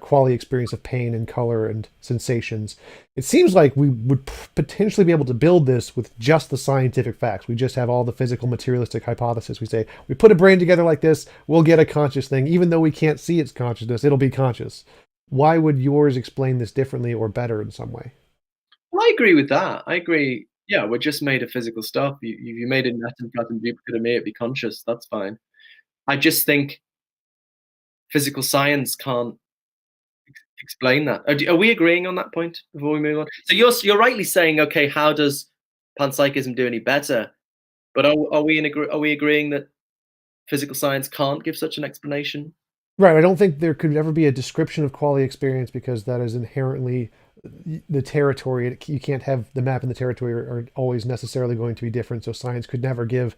quality experience of pain and color and sensations. It seems like we would potentially be able to build this with just the scientific facts. We just have all the physical materialistic hypothesis. We say, we put a brain together like this, we'll get a conscious thing. Even though we can't see its consciousness, it'll be conscious. Why would yours explain this differently or better in some way? Well, I agree with that. I agree. Yeah, we're just made of physical stuff. You made an atom, platinum duplicate of me, it'd be conscious. That's fine. I just think physical science can't explain that. Are we agreeing on that point before we move on? So you're rightly saying, okay, how does panpsychism do any better? But are we agreeing that physical science can't give such an explanation? Right. I don't think there could ever be a description of quality experience because that is inherently the territory. You can't have the map and the territory are always necessarily going to be different. So science could never give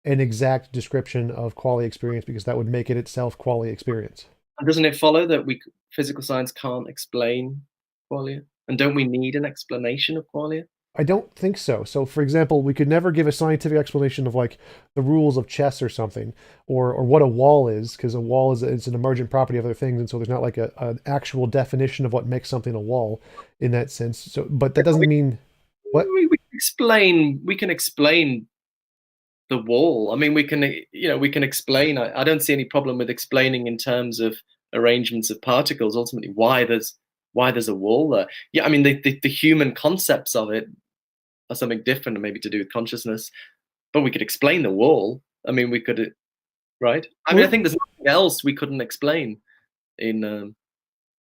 an exact description of quality experience because that would make it itself quality experience. And doesn't it follow that physical science can't explain qualia? And don't we need an explanation of qualia? I don't think so. So, for example, we could never give a scientific explanation of like the rules of chess or something, or what a wall is, because a wall is an emergent property of other things, and so there's not like an actual definition of what makes something a wall in that sense. So, but that doesn't mean what. We can explain the wall. I mean, we can explain. I don't see any problem with explaining in terms of arrangements of particles. Ultimately, why there's a wall there. Yeah, I mean, the human concepts of it are something different, and maybe to do with consciousness. But we could explain the wall. I mean, we could, right? I mean, I think there's nothing else we couldn't explain in.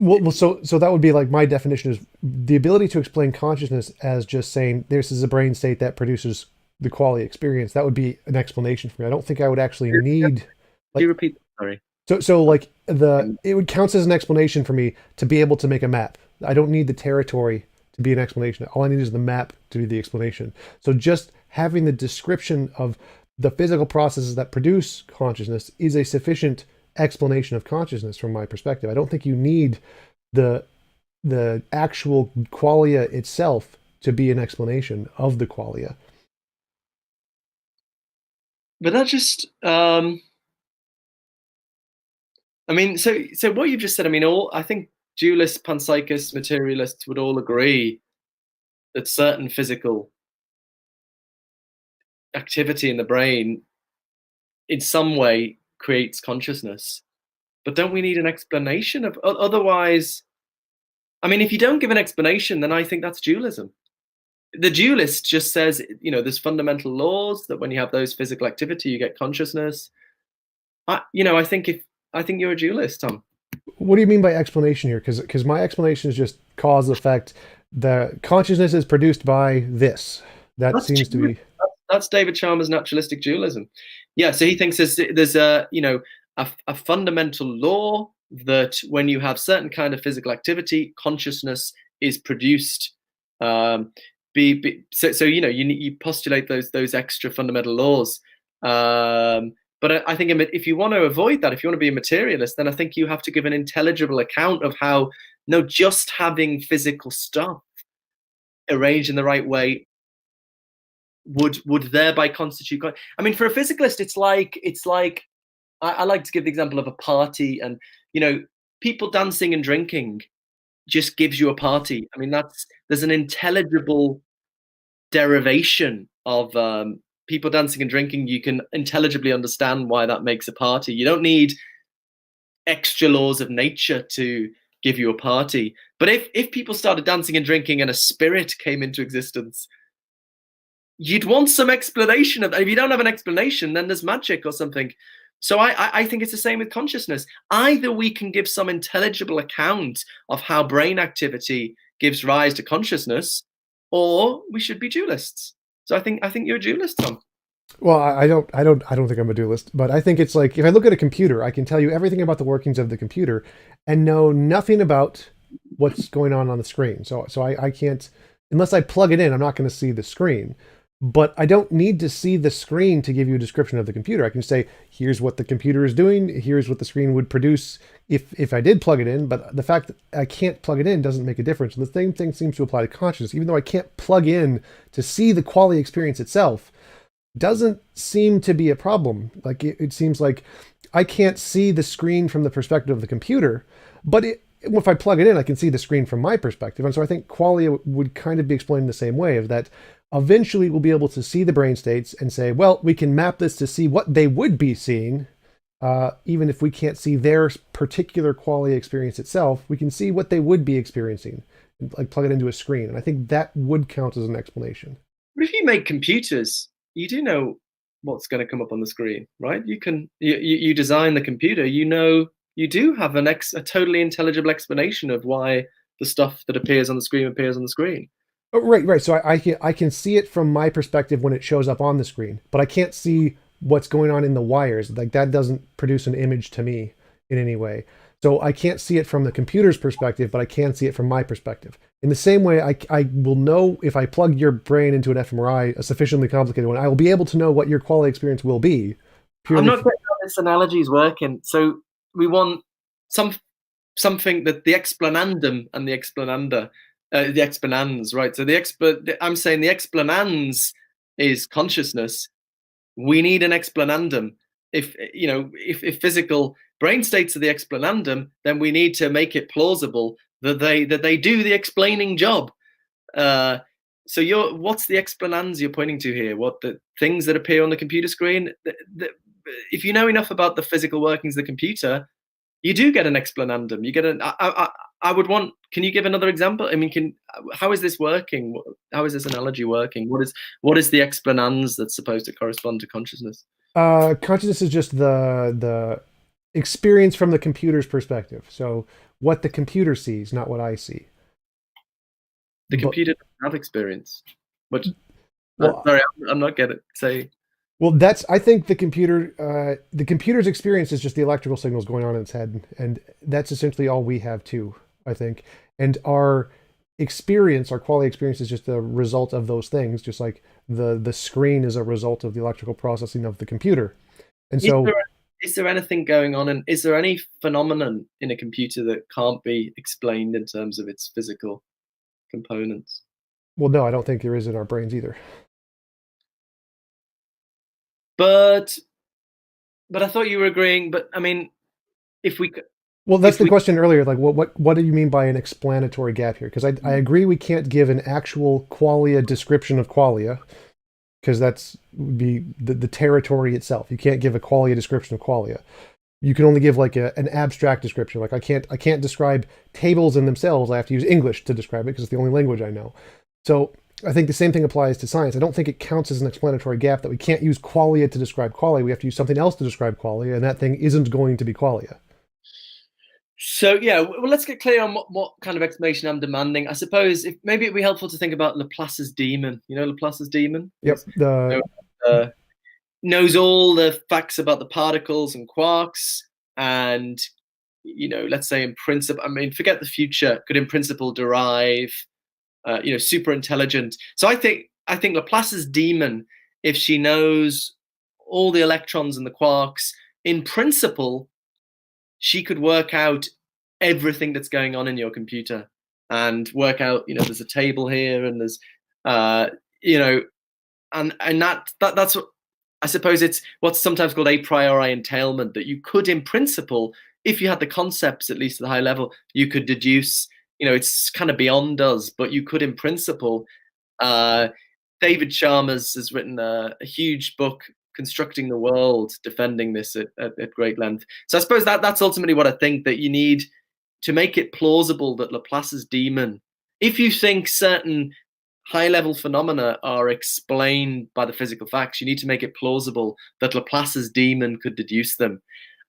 Well, so that would be like my definition is the ability to explain consciousness as just saying this is a brain state that produces the quality experience. That would be an explanation for me. I don't think I would actually need. Can you repeat? Sorry. So like it would count as an explanation for me to be able to make a map. I don't need the territory to be an explanation. All I need is the map to be the explanation. So just having the description of the physical processes that produce consciousness is a sufficient explanation of consciousness from my perspective. I don't think you need the actual qualia itself to be an explanation of the qualia. But that just I mean, so what you've just said, I mean, I think dualists, panpsychists, materialists would all agree that certain physical activity in the brain in some way creates consciousness. But don't we need an explanation of otherwise? I mean, if you don't give an explanation, then I think that's dualism. The dualist just says, there's fundamental laws that when you have those physical activity, you get consciousness. I think you're a dualist, Tom. What do you mean by explanation here? Because my explanation is just cause effect. The consciousness is produced by this. That That's seems to be. that's David Chalmers' naturalistic dualism. Yeah, so he thinks there's a fundamental law that when you have certain kind of physical activity, consciousness is produced. So you postulate those extra fundamental laws. But I think if you want to avoid that, if you want to be a materialist, then I think you have to give an intelligible account of how just having physical stuff arranged in the right way would thereby constitute. I mean, for a physicalist, it's like I like to give the example of a party, and people dancing and drinking just gives you a party. I mean, there's an intelligible derivation of people dancing and drinking. You can intelligibly understand why that makes a party. You don't need extra laws of nature to give you a party. But if people started dancing and drinking and a spirit came into existence, you'd want some explanation of that. If you don't have an explanation, then there's magic or something. So I think it's the same with consciousness. Either we can give some intelligible account of how brain activity gives rise to consciousness, or we should be dualists. So I think you're a dualist, Tom. Well, I don't think I'm a dualist, but I think it's like if I look at a computer, I can tell you everything about the workings of the computer and know nothing about what's going on the screen. So I can't, unless I plug it in, I'm not going to see the screen. But I don't need to see the screen to give you a description of the computer. I can say, here's what the computer is doing. Here's what the screen would produce if I did plug it in. But the fact that I can't plug it in doesn't make a difference. And the same thing seems to apply to consciousness. Even though I can't plug in to see the quality experience itself, doesn't seem to be a problem. Like it seems like I can't see the screen from the perspective of the computer, but if I plug it in, I can see the screen from my perspective. And so I think qualia would kind of be explained the same way, of that eventually we'll be able to see the brain states and say, well, we can map this to see what they would be seeing. Even if we can't see their particular qualia experience itself, we can see what they would be experiencing, like plug it into a screen. And I think that would count as an explanation. But if you make computers, you do know what's going to come up on the screen, right? You design the computer, you do have a totally intelligible explanation of why the stuff that appears on the screen. Oh, right. So I can see it from my perspective when it shows up on the screen, but I can't see what's going on in the wires. Like that doesn't produce an image to me in any way. So I can't see it from the computer's perspective, but I can see it from my perspective. In the same way, I will know if I plug your brain into an fMRI, a sufficiently complicated one, I will be able to know what your quality experience will be. I'm not getting how this analogy is working. So we want something that the explanandum and the explanander, the explanans, right? So I'm saying the explanans is consciousness. We need an explanandum. If physical brain states are the explanandum, then we need to make it plausible that they do the explaining job. So what's the explanans you're pointing to here? What the things that appear on the computer screen? If you know enough about the physical workings of the computer, you do get an explanandum. You get an. I would want. Can you give another example? I mean, how is this working? How is this analogy working? What is the explanans that's supposed to correspond to consciousness? Consciousness is just the experience from the computer's perspective. So what the computer sees, not what I see. The computer doesn't have experience. But well, sorry, I'm not getting it. Say. Well, I think the computer's experience is just the electrical signals going on in its head, and that's essentially all we have too, I think. And our experience, our quality experience, is just the result of those things, just like the screen is a result of the electrical processing of the computer. And so is there anything going on, and is there any phenomenon in a computer that can't be explained in terms of its physical components? Well, no, I don't think there is in our brains either. But I thought you were agreeing. But I mean, if we Well, that's if the we question earlier. Like, what do you mean by an explanatory gap here? Because I agree we can't give an actual qualia description of qualia, because that's would be the territory itself. You can't give a qualia description of qualia. You can only give like an abstract description. Like I can't describe tables in themselves. I have to use English to describe it because it's the only language I know. So I think the same thing applies to science. I don't think it counts as an explanatory gap that we can't use qualia to describe qualia. We have to use something else to describe qualia, and that thing isn't going to be qualia. So yeah, well, let's get clear on what kind of explanation I'm demanding. I suppose if maybe it'd be helpful to think about Laplace's demon. You know Laplace's demon? Yep. So, uh, knows all the facts about the particles and quarks, and let's say in principle, I mean, forget the future, could in principle derive, super intelligent. So I think Laplace's demon, if she knows all the electrons and the quarks, in principle, she could work out everything that's going on in your computer and work out, there's a table here and there's, you know, and that's what I suppose it's what's sometimes called a priori entailment, that you could, in principle, if you had the concepts at least at the high level, you could deduce. It's kind of beyond us, but you could, in principle. Uh, David Chalmers has written a huge book, Constructing the World, defending this at great length. So I suppose that's ultimately what I think, that you need to make it plausible that Laplace's demon, if you think certain high-level phenomena are explained by the physical facts, you need to make it plausible that Laplace's demon could deduce them.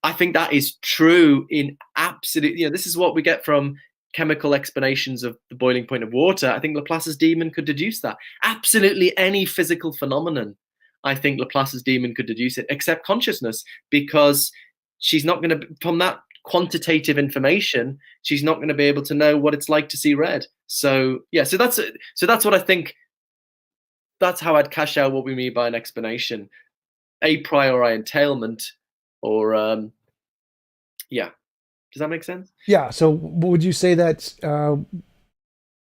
I think that is true in absolute, this is what we get from chemical explanations of the boiling point of water. I think Laplace's demon could deduce that. Absolutely any physical phenomenon, I think Laplace's demon could deduce it, except consciousness, because she's not going to, from that quantitative information, she's not going to be able to know what it's like to see red. So yeah, so that's what I think. That's how I'd cash out what we mean by an explanation, a priori entailment, or yeah. Does that make sense? Yeah. So would you say that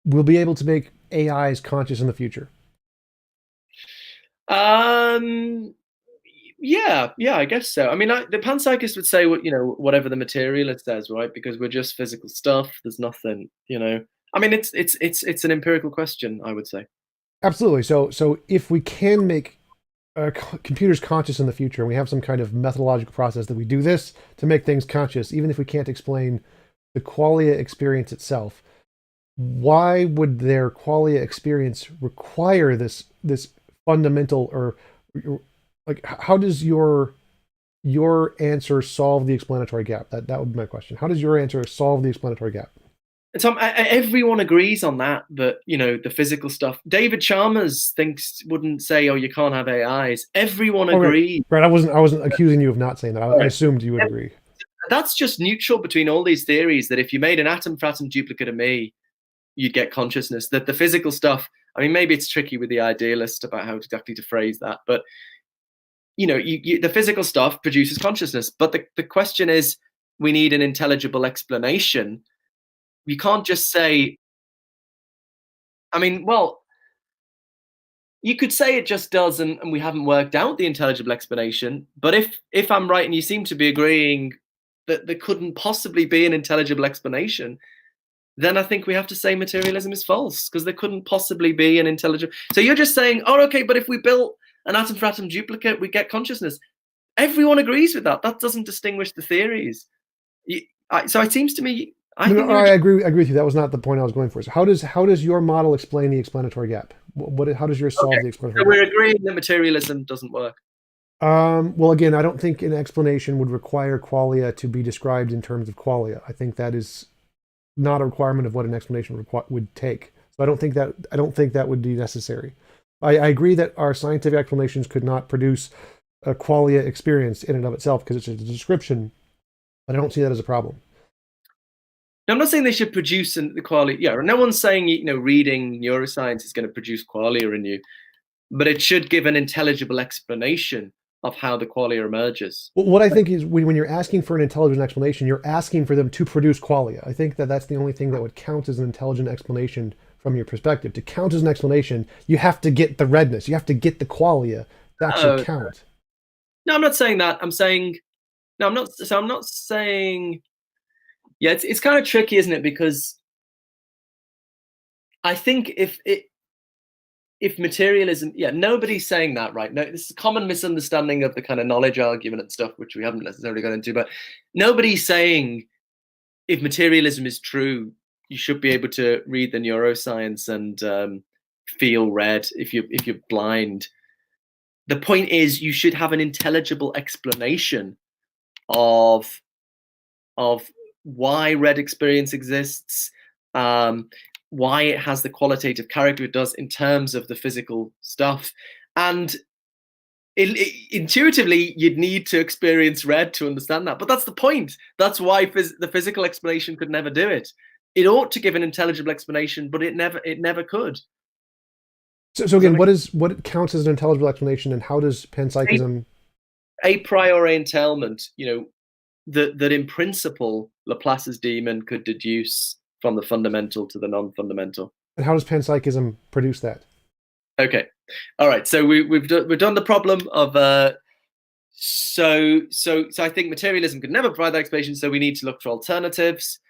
we'll be able to make AIs conscious in the future? Um, yeah, I guess so. I mean, the panpsychist would say, whatever the materialist says, right? Because we're just physical stuff. There's nothing. I mean, it's an empirical question, I would say. Absolutely. So if we can make computers conscious in the future, and we have some kind of methodological process that we do this to make things conscious, even if we can't explain the qualia experience itself, why would their qualia experience require this fundamental, or like how does your answer solve the explanatory gap? That would be my question. How does your answer solve the explanatory gap? And Tom, everyone agrees on that. That the physical stuff. David Chalmers wouldn't say, "Oh, you can't have AIs." Everyone Oh, right, agrees. right. I wasn't accusing you of not saying that. I assumed you would agree. That's just neutral between all these theories. That if you made an atom for atom duplicate of me, you'd get consciousness. That the physical stuff. I mean, maybe it's tricky with the idealist about how exactly to phrase that, but the physical stuff produces consciousness. But the question is, we need an intelligible explanation. You can't just say, I mean, well, you could say it just does, and we haven't worked out the intelligible explanation. But if I'm right, and you seem to be agreeing that there couldn't possibly be an intelligible explanation, then I think we have to say materialism is false, because there couldn't possibly be an intelligible. So you're just saying, oh, okay, but if we built an atom for atom duplicate, we get consciousness. Everyone agrees with that. That doesn't distinguish the theories. So it seems to me, I No, think no, you're I just. agree with you. That was not the point I was going for. So how does your model explain the explanatory gap? How does yours solve Okay. the So explanatory gap? we're agreeing that materialism doesn't work. Well, again, I don't think an explanation would require qualia to be described in terms of qualia. I think that is not a requirement of what an explanation would take. So I don't think that would be necessary. I agree that our scientific explanations could not produce a qualia experience in and of itself because it's just a description, but I don't see that as a problem. Now, I'm not saying they should produce the qualia. Yeah, no one's saying reading neuroscience is going to produce qualia in you, but it should give an intelligible explanation of how the qualia emerges. Well, what I think is when you're asking for an intelligent explanation, you're asking for them to produce qualia. I think that that's the only thing that would count as an intelligent explanation from your perspective. To count as an explanation, you have to get the redness, you have to get the qualia. That should Uh, count. no, I'm not saying that. I'm saying no. I'm not. So I'm not saying. Yeah, it's kind of tricky, isn't it? Because I think if materialism, yeah, nobody's saying that, right? No, this is a common misunderstanding of the kind of knowledge argument and stuff, which we haven't necessarily got into, but nobody's saying if materialism is true, you should be able to read the neuroscience and feel red if you're blind. The point is, you should have an intelligible explanation of why red experience exists, why it has the qualitative character it does in terms of the physical stuff, and intuitively you'd need to experience red to understand that. But that's the point. That's why the physical explanation could never do it. It ought to give an intelligible explanation, but it never could. So again, what counts as an intelligible explanation, and how does panpsychism? A priori entailment, that in principle Laplace's demon could deduce from the fundamental to the non-fundamental. And how does panpsychism produce that? Okay, all right. So we've done the problem of so I think materialism could never provide that explanation, so we need to look for alternatives.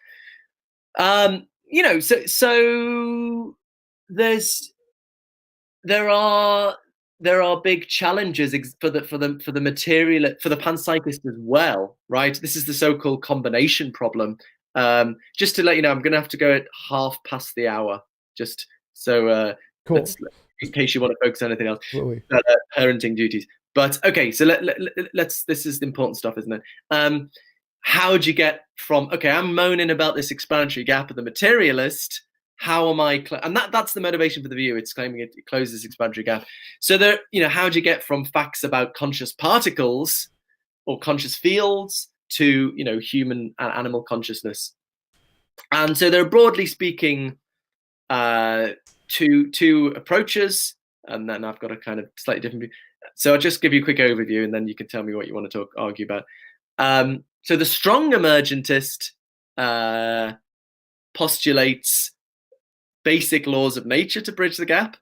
So there are big challenges for the material, for the panpsychist as well, right? This is the so-called combination problem. Just to let you know, I'm going to have to go at 1/2 past the hour, just so Cool. in case you want to focus on anything else, Absolutely. parenting duties. But okay, so let's. This is the important stuff, isn't it? How do you get from, okay, I'm moaning about this explanatory gap of the materialist. How am I? And that's the motivation for the view. It's claiming it closes this explanatory gap. So there, how do you get from facts about conscious particles or conscious fields to human and animal consciousness? And so there are, broadly speaking, two approaches, and then I've got a kind of slightly different view. So I'll just give you a quick overview, and then you can tell me what you want to argue about. So the strong emergentist postulates basic laws of nature to bridge the gap.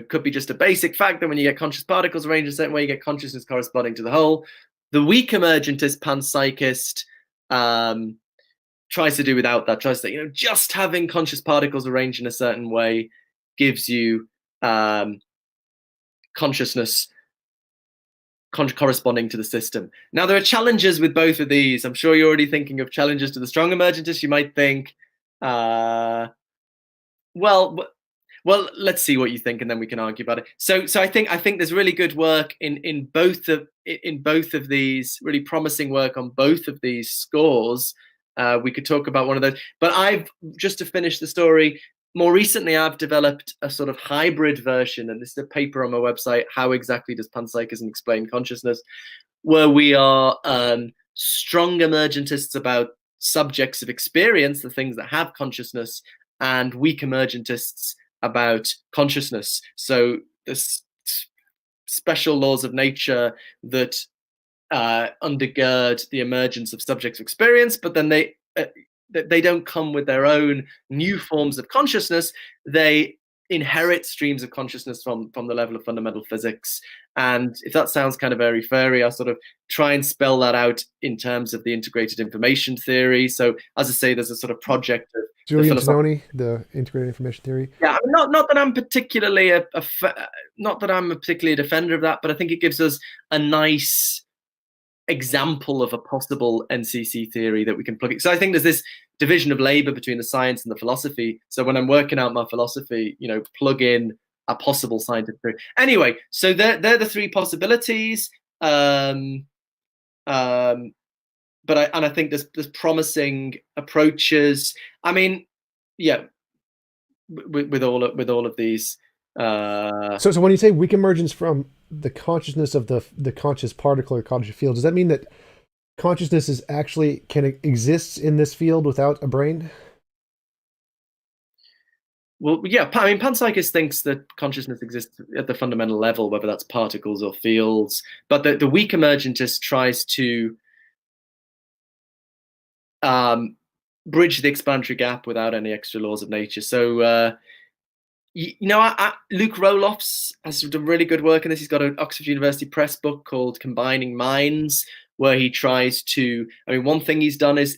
Could be just a basic fact that when you get conscious particles arranged in a certain way, you get consciousness corresponding to the whole. The weak emergentist panpsychist tries to do without that, tries to say, just having conscious particles arranged in a certain way gives you consciousness corresponding to the system. Now, there are challenges with both of these. I'm sure you're already thinking of challenges to the strong emergentist. You might think, well, let's see what you think, and then we can argue about it. So I think there's really good work in both of these, really promising work on both of these scores. We could talk about one of those, but I've just to finish the story. More recently, I've developed a sort of hybrid version, and this is a paper on my website, How Exactly Does Panpsychism Explain Consciousness?, where we are strong emergentists about subjects of experience, the things that have consciousness, and weak emergentists about consciousness. So there's special laws of nature that undergird the emergence of subjects of experience, but then they don't come with their own new forms of consciousness. They inherit streams of consciousness from the level of fundamental physics. And if that sounds kind of airy fairy, I'll sort of try and spell that out in terms of the integrated information theory. So as I say, there's a sort of project of Julian Tononi, the integrated information theory. Yeah, I mean, not that I'm particularly not that I'm particularly a defender of that, but I think it gives us a nice example of a possible NCC theory that we can plug it. So I think there's this division of labor between the science and the philosophy. So when I'm working out my philosophy, plug in a possible scientific theory. Anyway, so they're the three possibilities. But I think there's promising approaches. I mean, yeah, with all of these. So when you say weak emergence from the consciousness of the conscious particle or conscious field, does that mean that consciousness exists in this field without a brain? Well, yeah. I mean, panpsychist thinks that consciousness exists at the fundamental level, whether that's particles or fields. But the weak emergentist tries to bridge the explanatory gap without any extra laws of nature. So, Luke Roelofs has done really good work in this. He's got an Oxford University Press book called Combining Minds, where he tries to. I mean, one thing he's done is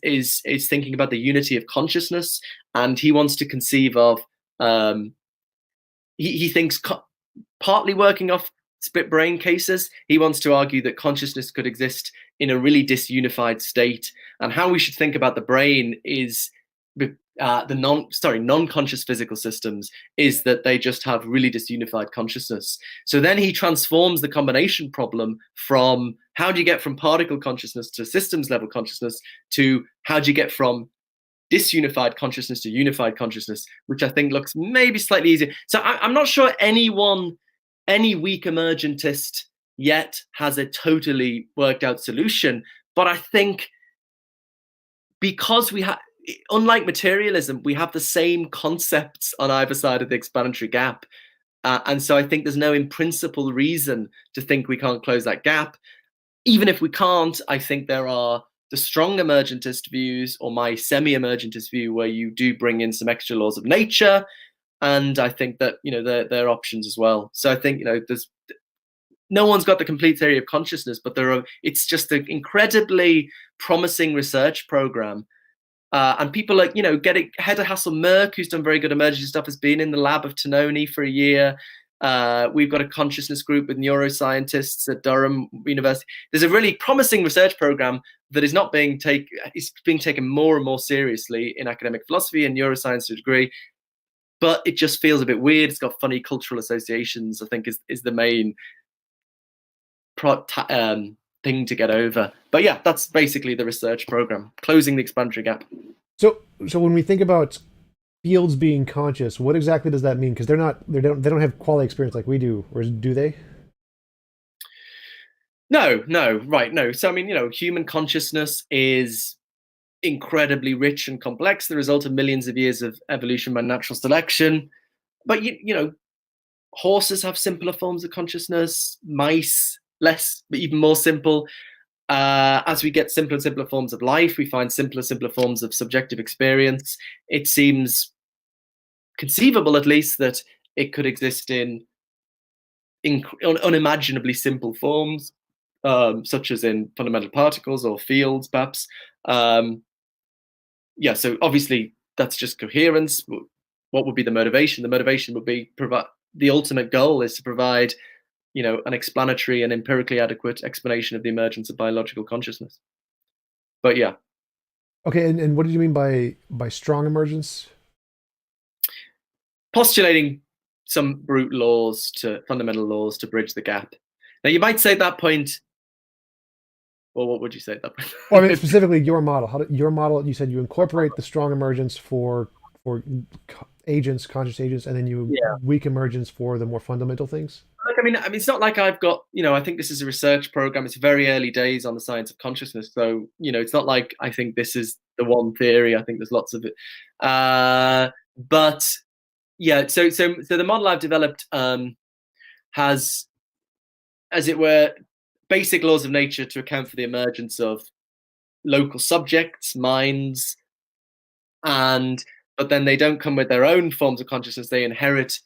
thinking about the unity of consciousness, and he wants to conceive of. He thinks partly working off split brain cases. He wants to argue that consciousness could exist in a really disunified state, and how we should think about the brain is the non-conscious physical systems is that they just have really disunified consciousness. So then he transforms the combination problem from how do you get from particle consciousness to systems level consciousness to how do you get from disunified consciousness to unified consciousness, which I think looks maybe slightly easier. So I'm not sure any weak emergentist yet has a totally worked out solution, but I think because we have, unlike materialism, we have the same concepts on either side of the explanatory gap. And so I think there's no in principle reason to think we can't close that gap. Even if we can't, I think there are the strong emergentist views or my semi-emergentist view where you do bring in some extra laws of nature. And I think that, there are options as well. So I think, there's no one's got the complete theory of consciousness, but it's just an incredibly promising research program. And people like, getting Hedda Hassel-Merck, who's done very good emergency stuff, has been in the lab of Tononi for a year. We've got a consciousness group with neuroscientists at Durham University. There's a really promising research program that is not being taken more and more seriously in academic philosophy and neuroscience to a degree, but it just feels a bit weird. It's got funny cultural associations, I think is the main thing to get over. But yeah, that's basically the research program, closing the explanatory gap. So when we think about fields being conscious, what exactly does that mean? Because they don't have quality experience like we do, or do they? No. So I mean, human consciousness is incredibly rich and complex, the result of millions of years of evolution by natural selection. But horses have simpler forms of consciousness, mice less, but even more simple. As we get simpler and simpler forms of life, we find simpler forms of subjective experience. It seems conceivable, at least, that it could exist in unimaginably simple forms, such as in fundamental particles or fields, perhaps. So obviously that's just coherence. What would be the motivation? The motivation would be the ultimate goal is to provide an explanatory and empirically adequate explanation of the emergence of biological consciousness. But yeah. Okay, and what did you mean by strong emergence? Postulating some brute laws fundamental laws to bridge the gap. Now you might say at that point, well, what would you say at that point? Well, I mean, specifically your model. Your model, you said you incorporate the strong emergence for agents, conscious agents, and then weak emergence for the more fundamental things. Look, I mean, it's not like I've got, I think this is a research program. It's very early days on the science of consciousness. So, it's not like I think this is the one theory. I think there's lots of it. But yeah, so the model I've developed has, as it were, basic laws of nature to account for the emergence of local subjects, minds, but then they don't come with their own forms of consciousness. They inherit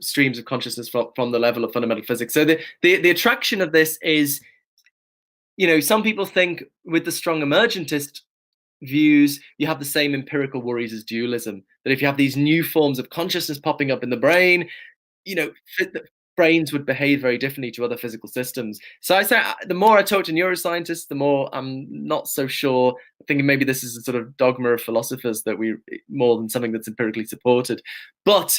streams of consciousness from the level of fundamental physics. So the attraction of this is, some people think with the strong emergentist views, you have the same empirical worries as dualism, that if you have these new forms of consciousness popping up in the brain, brains would behave very differently to other physical systems. So I say the more I talk to neuroscientists, the more I'm not so sure. I'm thinking maybe this is a sort of dogma of philosophers that we more than something that's empirically supported. But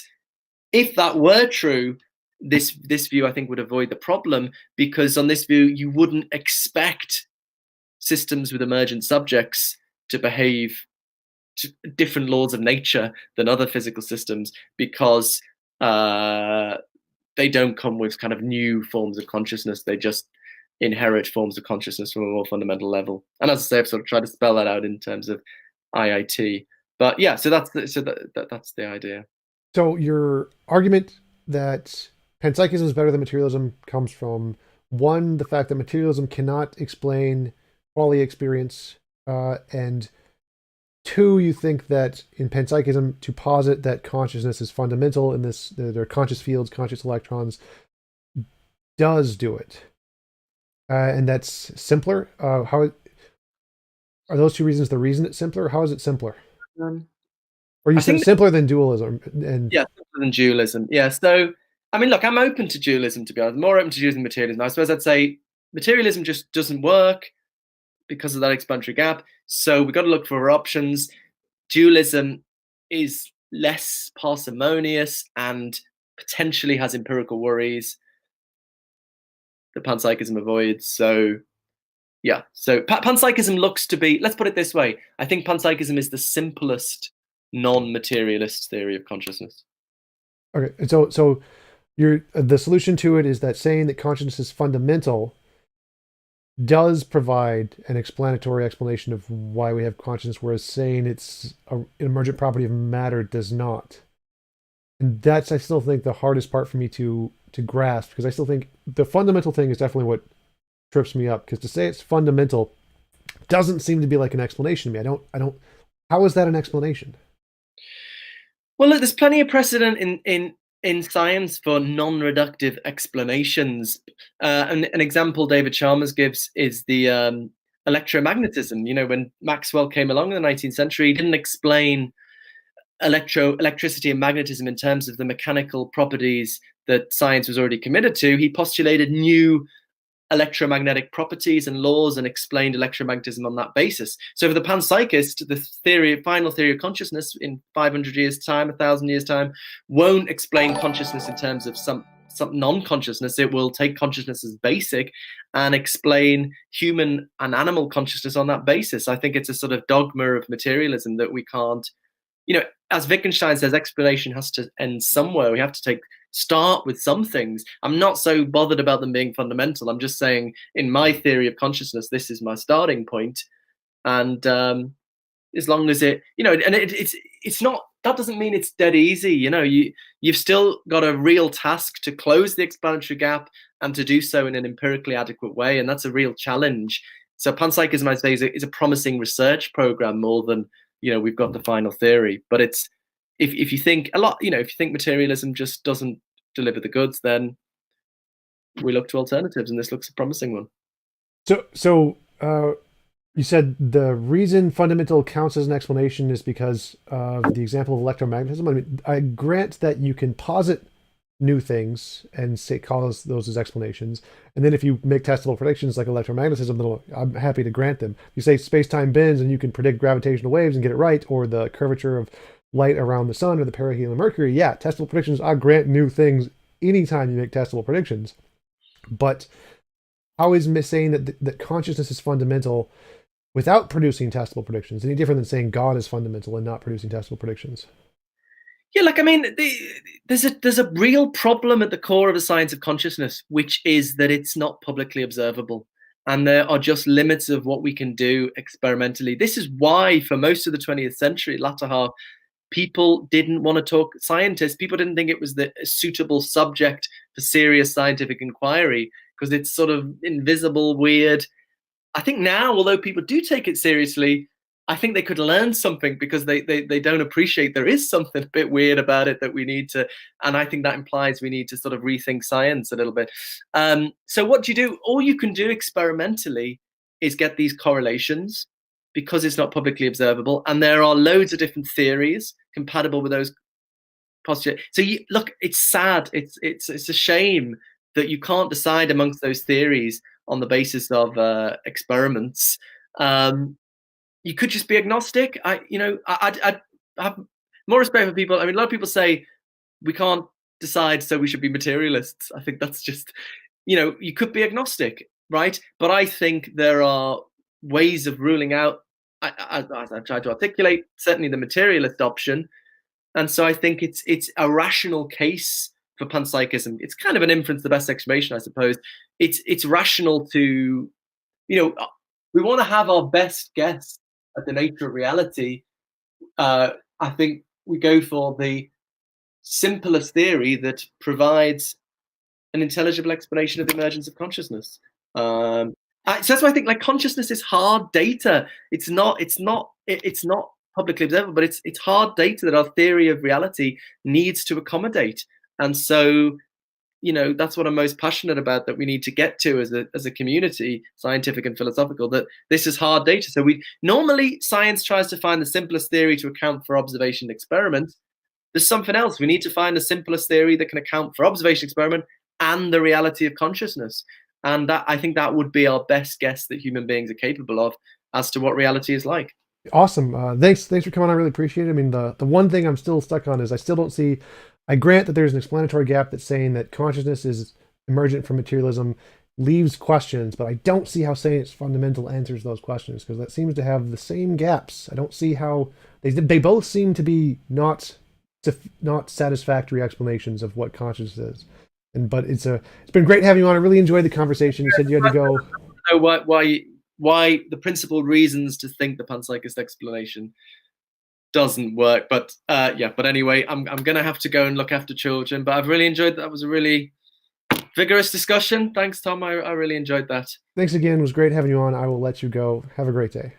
if that were true, this view I think would avoid the problem, because on this view you wouldn't expect systems with emergent subjects to behave to different laws of nature than other physical systems, because they don't come with kind of new forms of consciousness. They just inherit forms of consciousness from a more fundamental level. And as I say, I've sort of tried to spell that out in terms of IIT. But yeah, so that's the idea. So your argument that panpsychism is better than materialism comes from, one, the fact that materialism cannot explain quality experience, and two, you think that in panpsychism, to posit that consciousness is fundamental in this, there are conscious fields, conscious electrons, does do it. and that's simpler. How are those two reasons the reason it's simpler? How is it simpler? Um, Or you I said think, simpler than dualism, and yeah, simpler than dualism. Yeah. So, I mean, look, I'm open to dualism, to be honest. More open to dualism than materialism. I suppose I'd say materialism just doesn't work because of that explanatory gap. So we've got to look for options. Dualism is less parsimonious and potentially has empirical worries that panpsychism avoids. So yeah, so panpsychism looks to be, let's put it this way, I think panpsychism is the simplest non-materialist theory of consciousness. okay, and so you're the solution to it is that saying that consciousness is fundamental does provide an explanatory explanation of why we have consciousness, whereas saying it's an emergent property of matter does not. And that's, I still think, the hardest part for me to grasp, because I still think the fundamental thing is definitely what trips me up. Because to say it's fundamental doesn't seem to be like an explanation to me. I don't. How is that an explanation? Well, look, there's plenty of precedent in science for non-reductive explanations. An example David Chalmers gives is the electromagnetism. You know, when Maxwell came along in the 19th century, he didn't explain electricity and magnetism in terms of the mechanical properties that science was already committed to. He postulated new electromagnetic properties and laws and explained electromagnetism on that basis. So for the panpsychist, the final theory of consciousness in 500 years' time, 1,000 years' time, won't explain consciousness in terms of some non-consciousness. It will take consciousness as basic and explain human and animal consciousness on that basis. I think it's a sort of dogma of materialism that we can't, you know, as Wittgenstein says, explanation has to end somewhere. We have to start with some things. I'm not so bothered about them being fundamental. I'm just saying, in my theory of consciousness, this is my starting point. And as long as it, you know, and it's not, that doesn't mean it's dead easy. You know, you've still got a real task to close the explanatory gap and to do so in an empirically adequate way. And that's a real challenge. So panpsychism, I'd say, is a promising research program more than, you know, we've got the final theory. But it's, if you think a lot, you know, if you think materialism just doesn't deliver the goods, then we look to alternatives, and this looks a promising one. So you said the reason fundamental counts as an explanation is because of the example of electromagnetism. I mean, I grant that you can posit new things and say call those as explanations, and then if you make testable predictions like electromagnetism, then I'm happy to grant them. You say space-time bends and you can predict gravitational waves and get it right, or the curvature of light around the sun or the perihelion of Mercury. Yeah, testable predictions. I grant new things anytime you make testable predictions. But how is saying that consciousness is fundamental without producing testable predictions any different than saying God is fundamental and not producing testable predictions? Yeah, like I mean, there's a real problem at the core of the science of consciousness, which is that it's not publicly observable, and there are just limits of what we can do experimentally. This is why, for most of the 20th century, latter half, people didn't want to talk scientists. People didn't think it was the suitable subject for serious scientific inquiry because it's sort of invisible, weird. I think now, although people do take it seriously, I think they could learn something because they don't appreciate there is something a bit weird about it that we need to, and I think that implies we need to sort of rethink science a little bit. So what do you do? All you can do experimentally is get these correlations because it's not publicly observable, and there are loads of different theories compatible with those postulates. So you look, it's sad. It's a shame that you can't decide amongst those theories on the basis of experiments. You could just be agnostic. I have more respect for people. I mean, a lot of people say we can't decide, so we should be materialists. I think that's just, you know, you could be agnostic, right? But I think there are ways of ruling out, as I've tried to articulate, certainly the materialist option. And so I think it's a rational case for panpsychism. It's kind of an inference, the best explanation, I suppose. It's rational to, you know, we want to have our best guess at the nature of reality. I think we go for the simplest theory that provides an intelligible explanation of the emergence of consciousness. So that's why I think like consciousness is hard data. It's not publicly observable, but it's hard data that our theory of reality needs to accommodate. And so that's what I'm most passionate about, that we need to get to as a community, scientific and philosophical, that this is hard data. So we normally, science tries to find the simplest theory to account for observation and experiment. There's something else. We need to find the simplest theory that can account for observation, experiment, and the reality of consciousness. And that, I think, that would be our best guess that human beings are capable of as to what reality is like. Awesome. Thanks for coming on. I really appreciate it. I mean, the one thing I'm still stuck on is I still don't see. I grant that there's an explanatory gap that's saying that consciousness is emergent from materialism, leaves questions, but I don't see how saying it's fundamental answers those questions, because that seems to have the same gaps. I don't see how they both seem to be not satisfactory explanations of what consciousness is. But it's been great having you on. I really enjoyed the conversation. You said you had to go. Know why the principal reasons to think the panpsychist explanation doesn't work, but yeah. But anyway, I'm gonna have to go and look after children. But I've really enjoyed that. It was a really vigorous discussion. Thanks, Tom. I really enjoyed that. Thanks again. It was great having you on. I will let you go. Have a great day.